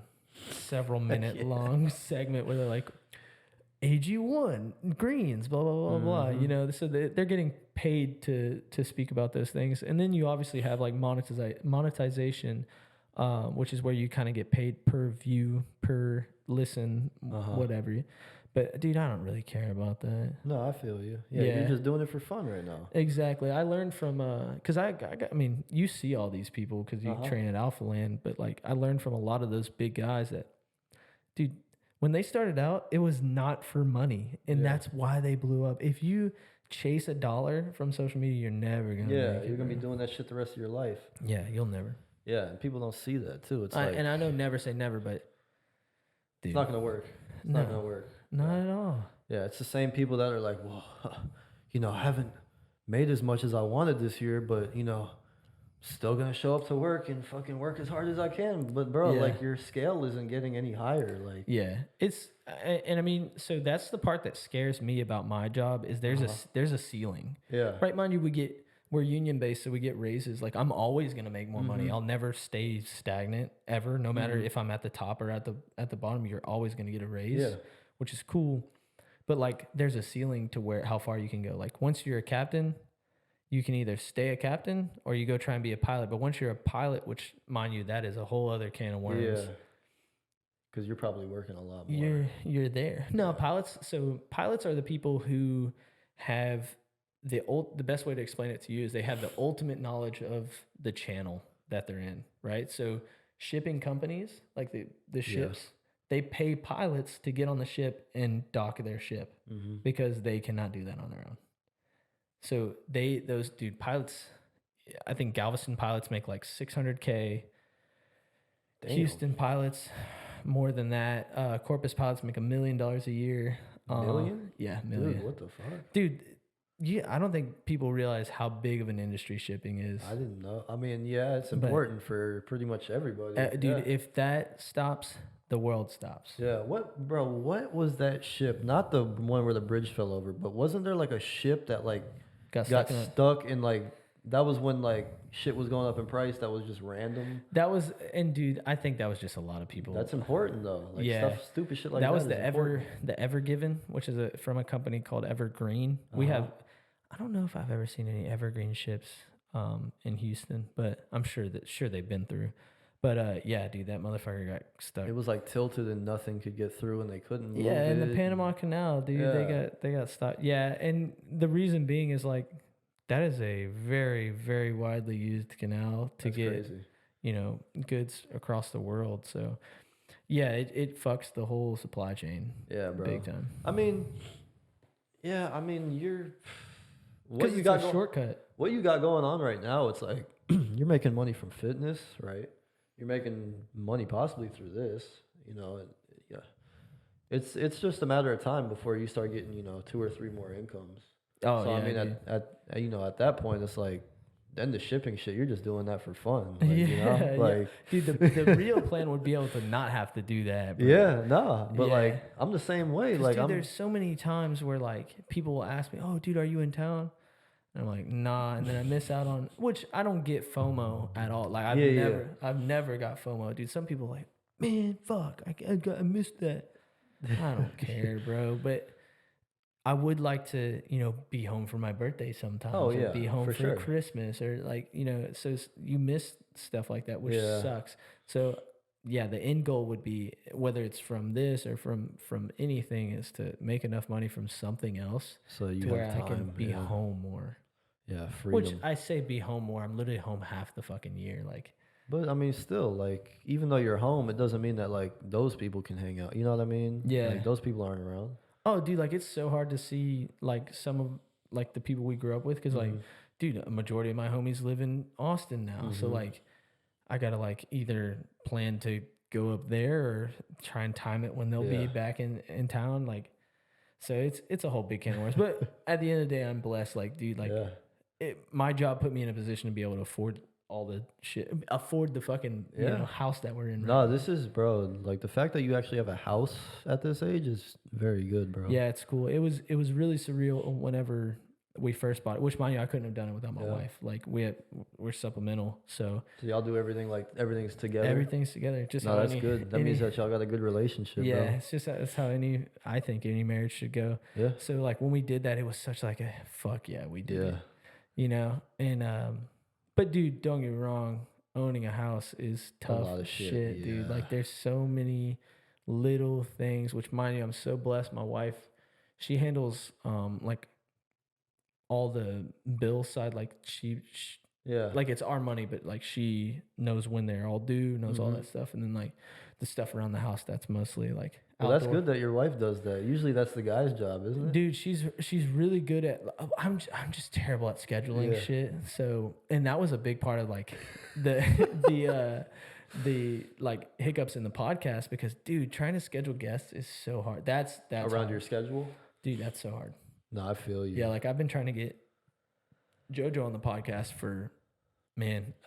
several minute long segment where they're like AG1 greens, blah blah blah blah. So they're getting paid to speak about those things. And then you obviously have like monetization, which is where you kind of get paid per view, per listen, whatever. But dude, I don't really care about that.
No, I feel you. Yeah, you're just doing it for fun right now.
Exactly. I learned from because I mean, you see all these people because you train at Alpha Land, but like I learned from a lot of those big guys that, dude, when they started out, it was not for money, and that's why they blew up. If you chase $1 from social media, you're never gonna.
Yeah, you're gonna be doing that shit the rest of your life.
Yeah, you'll never.
Yeah, and people don't see that too. It's
and I know never say never, but dude,
it's not gonna work. It's not gonna work.
Not at all.
Yeah, it's the same people that are like, well, I haven't made as much as I wanted this year, but still gonna show up to work and fucking work as hard as I can. But bro, like your scale isn't getting any higher. Like
it's and I mean, so that's the part that scares me about my job is there's a ceiling. Yeah. Right, mind you, we're union based, so we get raises. Like I'm always gonna make more money. I'll never stay stagnant ever, no matter if I'm at the top or at the bottom. You're always gonna get a raise, which is cool. But like, there's a ceiling to how far you can go. Like once you're a captain, you can either stay a captain or you go try and be a pilot. But once you're a pilot, which mind you, that is a whole other can of worms. Yeah.
Because you're probably working a lot more.
You're there. No, pilots. So pilots are the people who have the best way to explain it to you is they have the ultimate knowledge of the channel that they're in, right? So shipping companies, like the ships, they pay pilots to get on the ship and dock their ship because they cannot do that on their own. So pilots, I think Galveston pilots make like $600K. Damn. Houston pilots, more than that. Corpus pilots make $1 million a year.
Million?
Yeah, million.
Dude, what the fuck?
Dude, I don't think people realize how big of an industry shipping is.
I didn't know. I mean, it's important for pretty much everybody.
Dude, if that stops, the world stops.
Yeah. What was that ship? Not the one where the bridge fell over, but wasn't there like a ship that like got stuck in like, that was when like shit was going up in price that was just random?
That was, and dude, I think that was just a lot of people.
That's important though. Like stupid shit like that.
That was the Ever Given, which is from a company called Evergreen. We have, I don't know if I've ever seen any Evergreen ships in Houston, but I'm sure they've been through. But dude, that motherfucker got stuck.
It was like tilted and nothing could get through, and they couldn't.
Yeah, in the Panama Canal, dude, they got stuck. Yeah, and the reason being is like that is a very, very widely used canal to get goods across the world. So yeah, it fucks the whole supply chain.
Yeah, bro.
Big time.
I mean, Yeah, I mean,
Because it's a shortcut.
what you got going on right now, it's like you're making money from fitness, right? You're making money possibly through this, you know. Yeah, it's just a matter of time before you start getting, you know, 2 or 3 more incomes.
Oh
So
yeah,
I mean, at you know, at that point, it's like then the shipping shit, you're just doing that for fun, like, you know, like
dude, the real plan would be able to not have to do that. Bro.
yeah, nah, but
Yeah.
like I'm the same way. Like
dude, there's so many times where like people will ask me, "Oh, dude, are you in town?" And I'm like, "Nah," and then I miss out on which I don't get FOMO at all. Like I've never got FOMO, dude. Some people are like, "Man, fuck, I missed that." I don't care, bro, but I would like to, you know, be home for my birthday sometimes.
Oh,
or
yeah,
be home
for
for
sure.
Christmas or like, you know, so you miss stuff like that, which
Yeah.
sucks. So yeah, the end goal would be whether it's from this or from anything is to make enough money from something else
so you
to where
have
I can
time,
be
yeah.
home more.
Yeah,
Which
freedom.
I say be home more. I'm literally home half the fucking year. Like,
But I mean, still, like, even though you're home, it doesn't mean that like those people can hang out. You know what I mean?
Yeah.
Like those people aren't around.
oh, dude, like it's so hard to see like some of like the people we grew up with because like, dude, a majority of my homies live in Austin now. So like, I gotta like either plan to go up there or try and time it when they'll be
Yeah.
back in town. Like, so it's a whole big can of worms. But at the end of the day, I'm blessed. Like, dude, like
Yeah.
my job put me in a position to be able to afford all the shit, afford the fucking you
Yeah.
know, house that we're in. Right
No,
now.
this is, bro. Like the fact that you actually have a house at this age is very good, bro.
Yeah, it's cool. It was really surreal whenever we first bought it. Which mind you, I couldn't have done it without my
Yeah.
wife. Like we're supplemental, so
So y'all do everything like everything's together.
everything's together. Just
No,
how
that's
any,
good. That means that y'all got a good relationship,
yeah,
bro.
it's just that's how I think any marriage should go.
Yeah.
So like when we did that, it was such like a fuck yeah, we did
Yeah.
it. You know, and but dude, don't get me wrong, owning a house is tough
lot of
shit,
shit,
dude.
yeah.
Like there's so many little things, which mind you, I'm so blessed. My wife, she handles like all the bill side, like she
Yeah.
like it's our money, but like she knows when they're all due, knows all that stuff, and then like the stuff around the house, that's mostly like
Well, that's
outdoor.
good that your wife does that. Usually that's the guy's job, isn't it?
Dude, she's really good at. I'm just terrible at scheduling
Yeah.
shit. So, and that was a big part of like the the like hiccups in the podcast because dude, trying to schedule guests is so hard. That's
Around
hard.
your schedule?
Dude, that's so hard.
No, I feel you.
Yeah, like I've been trying to get JoJo on the podcast for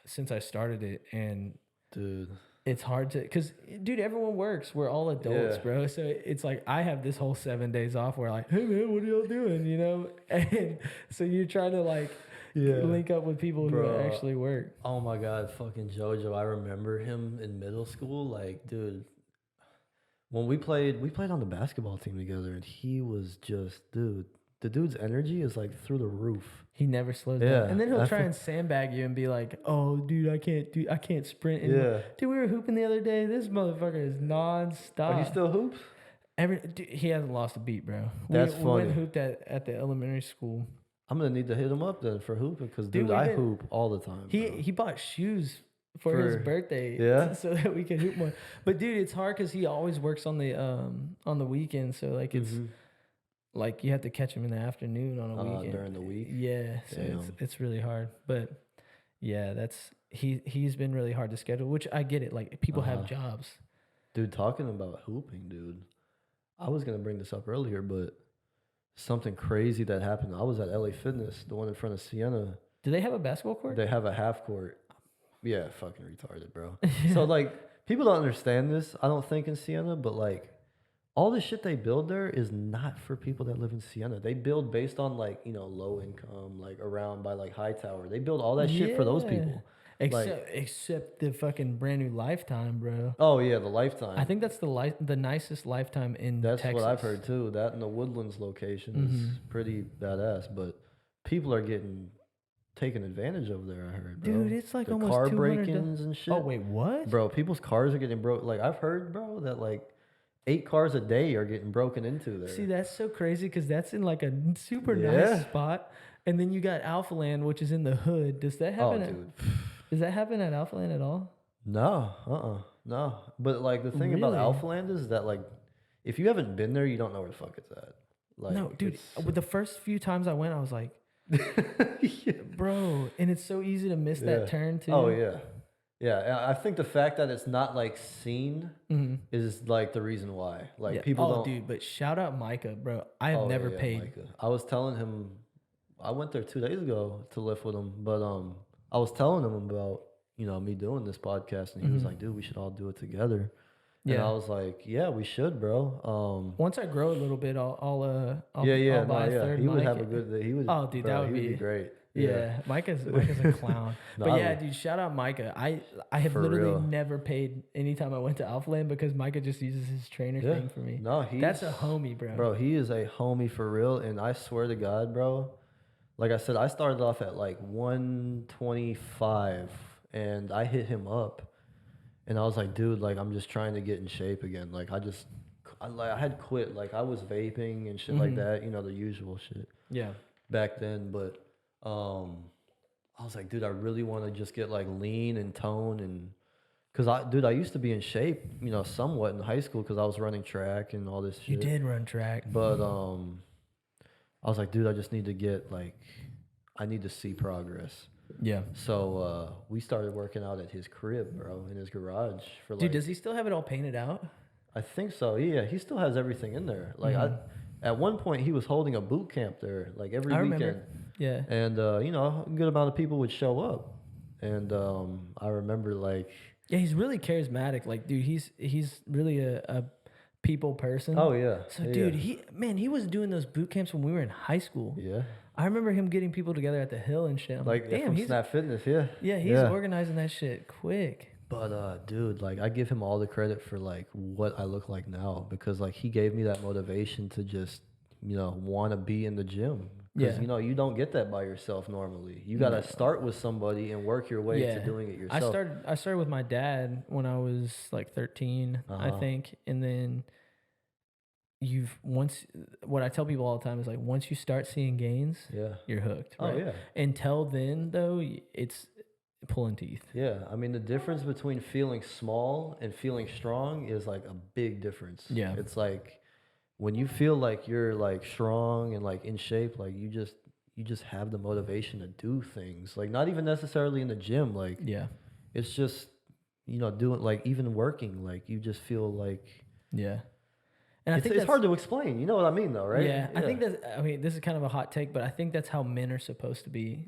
since I started it, and
Dude.
it's hard to because dude, everyone works. We're all adults,
Yeah.
bro. So it's like I have this whole 7 days off where like, hey man, what are y'all doing? You know, and so you're trying to like link up with people who
Bro.
actually work.
Oh my God, fucking JoJo. I remember him in middle school. Like, dude, when we played on the basketball team together, and he was just, dude, the dude's energy is like through the roof.
He never slows
Yeah,
down, and then he'll
I
try
fe-
and sandbag you and be like, "Oh, dude, I can't sprint." And
Yeah.
dude, we were hooping the other day. This motherfucker is nonstop.
Are you still hoops?
Dude, he hasn't lost a beat, bro.
That's
we went and
funny.
hooped at the elementary school.
I'm gonna need to hit him up then for hooping because,
Dude,
dude,
we've
I
been-
hoop all the time. bro.
He bought shoes for his
For-
birthday,
yeah?
so that we could hoop more. But dude, it's hard because he always works on the weekend, so like it's like you have to catch him in the afternoon on a weekend
during the week?
Yeah, so
Damn.
it's really hard. But yeah, that's he's been really hard to schedule, which I get it. Like people have jobs.
Dude, talking about hooping, dude. I was gonna bring this up earlier, but something crazy that happened. I was at LA Fitness, the one in front of Sienna.
Do they have a basketball court?
They have a half court. Yeah, fucking retarded, bro. So like people don't understand this, I don't think, in Sienna, but like all the shit they build there is not for people that live in Sienna. They build based on like, you know, low income, like around by like Hightower. They build all that shit for those people.
Except the fucking brand new Lifetime, bro.
Oh yeah, the Lifetime.
I think that's the nicest Lifetime in
That's
Texas.
what I've heard too. That and the Woodlands location is pretty badass, but people are getting taken advantage of there. I heard, bro.
Dude, it's like
the
almost
car
$200.
break-ins and shit.
Oh wait, what?
Bro, people's cars are getting broke. Like I've heard, bro, that like 8 cars a day are getting broken into there.
See, that's so crazy because that's in like a super
Yeah.
nice spot, and then you got Alpha Land, which is in the hood. Does that
Oh,
happen?
dude.
Does that happen at Alpha Land at all?
No, no. But like the thing about
Really?
Alpha Land is that like if you haven't been there, you don't know where the fuck it's at. Like,
no, dude. With the first few times I went, I was like, bro, and it's so easy to miss that turn too.
Oh yeah. Yeah, I think the fact that it's not like seen is like the reason why. Like people don't.
Dude, but shout out Micah, bro. I have never paid.
Micah. I was telling him, I went there 2 days ago to lift with him, but I was telling him about me doing this podcast, and he was like, "Dude, we should all do it together." And I was like, "Yeah, we should, bro."
Once I grow a little bit, I'll buy a third
he would
mic.
have a good. He would.
Oh, dude,
bro,
that would
be great.
Yeah, Micah's a clown. But yeah, dude, shout out Micah. I have literally never paid anytime I went to Alphaland because Micah just uses his trainer thing for me.
No,
that's a homie, bro.
Bro, he is a homie for real, and I swear to God, bro. Like I said, I started off at like 125, and I hit him up, and I was like, dude, like I'm just trying to get in shape again. Like I had quit. Like I was vaping and shit like that. The usual shit.
Yeah.
Back then, but. I was like, dude, I really want to just get like lean and tone, and because I used to be in shape, somewhat in high school because I was running track and all this shit.
You did run track,
but I was like, dude, I just need to get I need to see progress.
Yeah.
So we started working out at his crib, bro, in his garage for
Dude, does he still have it all painted out?
I think so. Yeah, he still has everything in there. Like at one point he was holding a boot camp there, like every weekend.
Remember. Yeah.
And, a good amount of people would show up. And I remember,
yeah, he's really charismatic. Like, dude, he's really a people person.
Oh, yeah.
So, dude, he was doing those boot camps when we were in high school.
Yeah.
I remember him getting people together at the Hill and shit. I'm like damn,
he's Snap Fitness, yeah.
Yeah, he's organizing that shit quick.
But, dude, I give him all the credit for, what I look like now. Because, he gave me that motivation to just, want to be in the gym. Because, you don't get that by yourself normally. You got to start with somebody and work your way to doing it yourself.
I started with my dad when I was 13, I think. And then what I tell people all the time is once you start seeing gains, you're hooked. Right? Oh, yeah. Until then, though, it's pulling teeth.
Yeah. I mean, the difference between feeling small and feeling strong is a big difference. Yeah. It's when you feel like you're strong and in shape, you just have the motivation to do things. Not even necessarily in the gym. It's just, doing even working. You just feel
yeah. And I think
it's hard to explain. You know what I mean, though, right?
Yeah. I think this is kind of a hot take, but I think that's how men are supposed to be.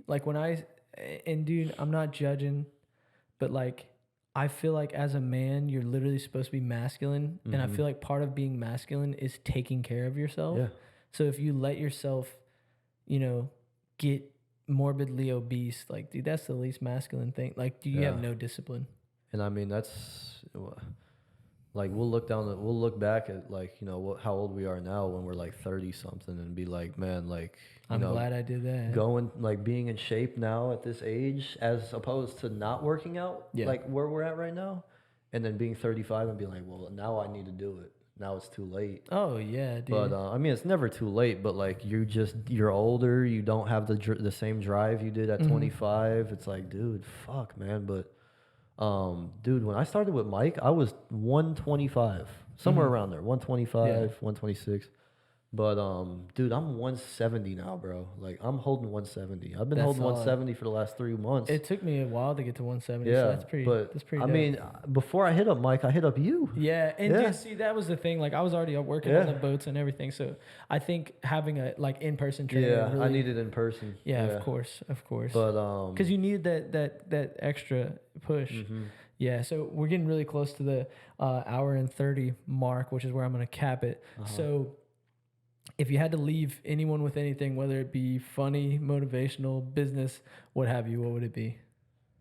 And dude, I'm not judging, but I feel like as a man, you're literally supposed to be masculine. And I feel like part of being masculine is taking care of yourself. Yeah. So if you let yourself, get morbidly obese, dude, that's the least masculine thing. Do you have no discipline?
And I mean, that's we'll look back at how old we are now when we're 30 something and be man,
I'm glad I did that.
Going being in shape now at this age as opposed to not working out where we're at right now, and then being 35 and being well, now I need to do it. Now it's too late.
Oh yeah, dude.
But I mean, it's never too late. But you're older. You don't have the same drive you did at 25. It's dude, fuck, man. But dude, when I started with Mike, I was 125, somewhere around there, 125, 126. But dude, I'm 170 now, bro. I'm holding 170. I've been holding 170 for the last 3 months.
It took me a while to get to 170. Yeah, so that's pretty.
I
dope.
mean, before I hit up Mike, I hit up you.
Yeah, and dude, see, that was the thing. I was already working on the boats and everything. So I think having a in-person training. Yeah, really,
I needed in person.
Yeah, of course.
But
because you needed that extra push. Yeah, so we're getting really close to the hour and 30 mark, which is where I'm going to cap it. So if you had to leave anyone with anything, whether it be funny, motivational, business, what have you, what would it be?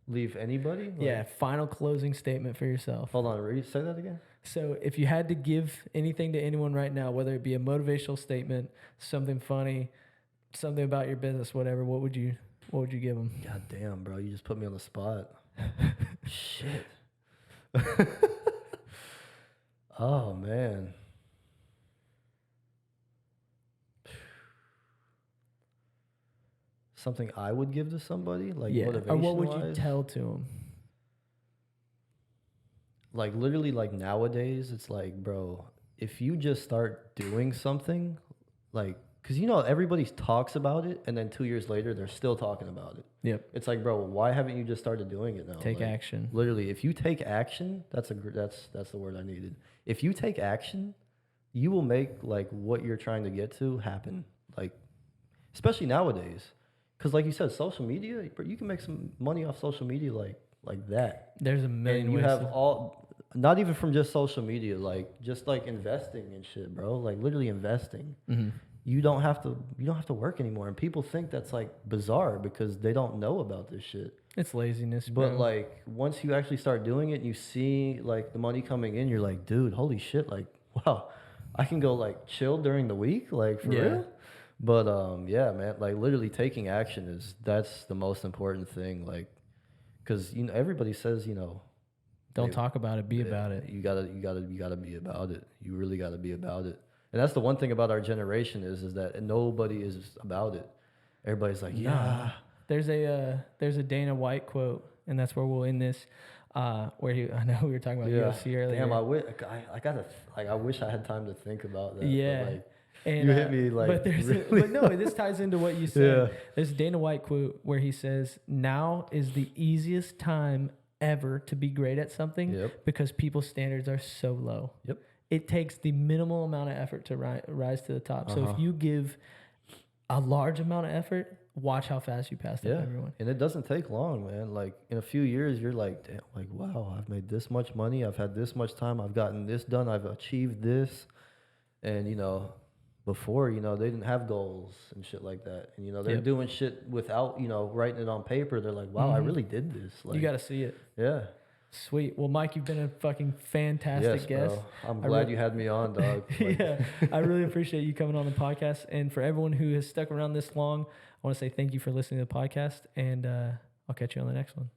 Leave anybody?
Yeah, final closing statement for yourself.
Hold on, say that again.
So if you had to give anything to anyone right now, whether it be a motivational statement, something funny, something about your business, whatever, what would you give them?
God damn, bro, you just put me on the spot. Shit. Oh, man. Something I would give to somebody, motivation.
Or what would you tell to them?
Literally, nowadays, it's bro, if you just start doing something, like, because, you know, everybody talks about it, and then 2 years later, they're still talking about it.
Yep.
It's like, bro, why haven't you just started doing it now?
Take
Like,
action.
Literally, if you take action, that's the word I needed. If you take action, you will make like what you're trying to get to happen. Like, especially nowadays, because like you said, social media, you can make some money off social media like that.
There's a million
And you
ways
have
to-
all, not even from just social media, like just like investing and shit, bro. Like literally investing.
Mhm.
You don't have to work anymore, and people think that's like bizarre because they don't know about this shit.
It's laziness,
But
bro.
like once you actually start doing it and you see like the money coming in, you're like, dude, holy shit, like wow, I can go like chill during the week, like for
Yeah.
real. But yeah, man, like literally taking action that's the most important thing, like, because you know everybody says, you know,
Don't talk about it, be about it.
you gotta be about it. You really gotta be about it. And that's the one thing about our generation is that nobody is about it. Everybody's like, yeah.
There's a Dana White quote, and that's where we'll end this. Where I know we were talking about UFC earlier.
Damn, I wish I had time to think about that.
Yeah.
But like,
And,
you hit me like,
but
really
but no, this ties into what you said.
Yeah.
There's a Dana White quote where he says, "Now is the easiest time ever to be great at something
Yep.
because people's standards are so low.
Yep.
It takes the minimal amount of effort to rise to the top. So if
Uh-huh.
you give a large amount of effort, watch how fast you pass up everyone.
And it doesn't take long, man. Like in a few years, you're like, damn, like wow, I've made this much money, I've had this much time, I've gotten this done, I've achieved this, and you know. Before, you know, they didn't have goals and shit like that. And, you know, they're
Yep.
doing shit without, you know, writing it on paper. They're like, wow, I really did this. Like,
You got to see it.
yeah.
Sweet. Well, Mike, you've been a fucking fantastic
Yes,
guest.
bro. I'm
I
glad
really-
you had me on, dog. Like,
Yeah, I really appreciate you coming on the podcast. And for everyone who has stuck around this long, I want to say thank you for listening to the podcast. And I'll catch you on the next one.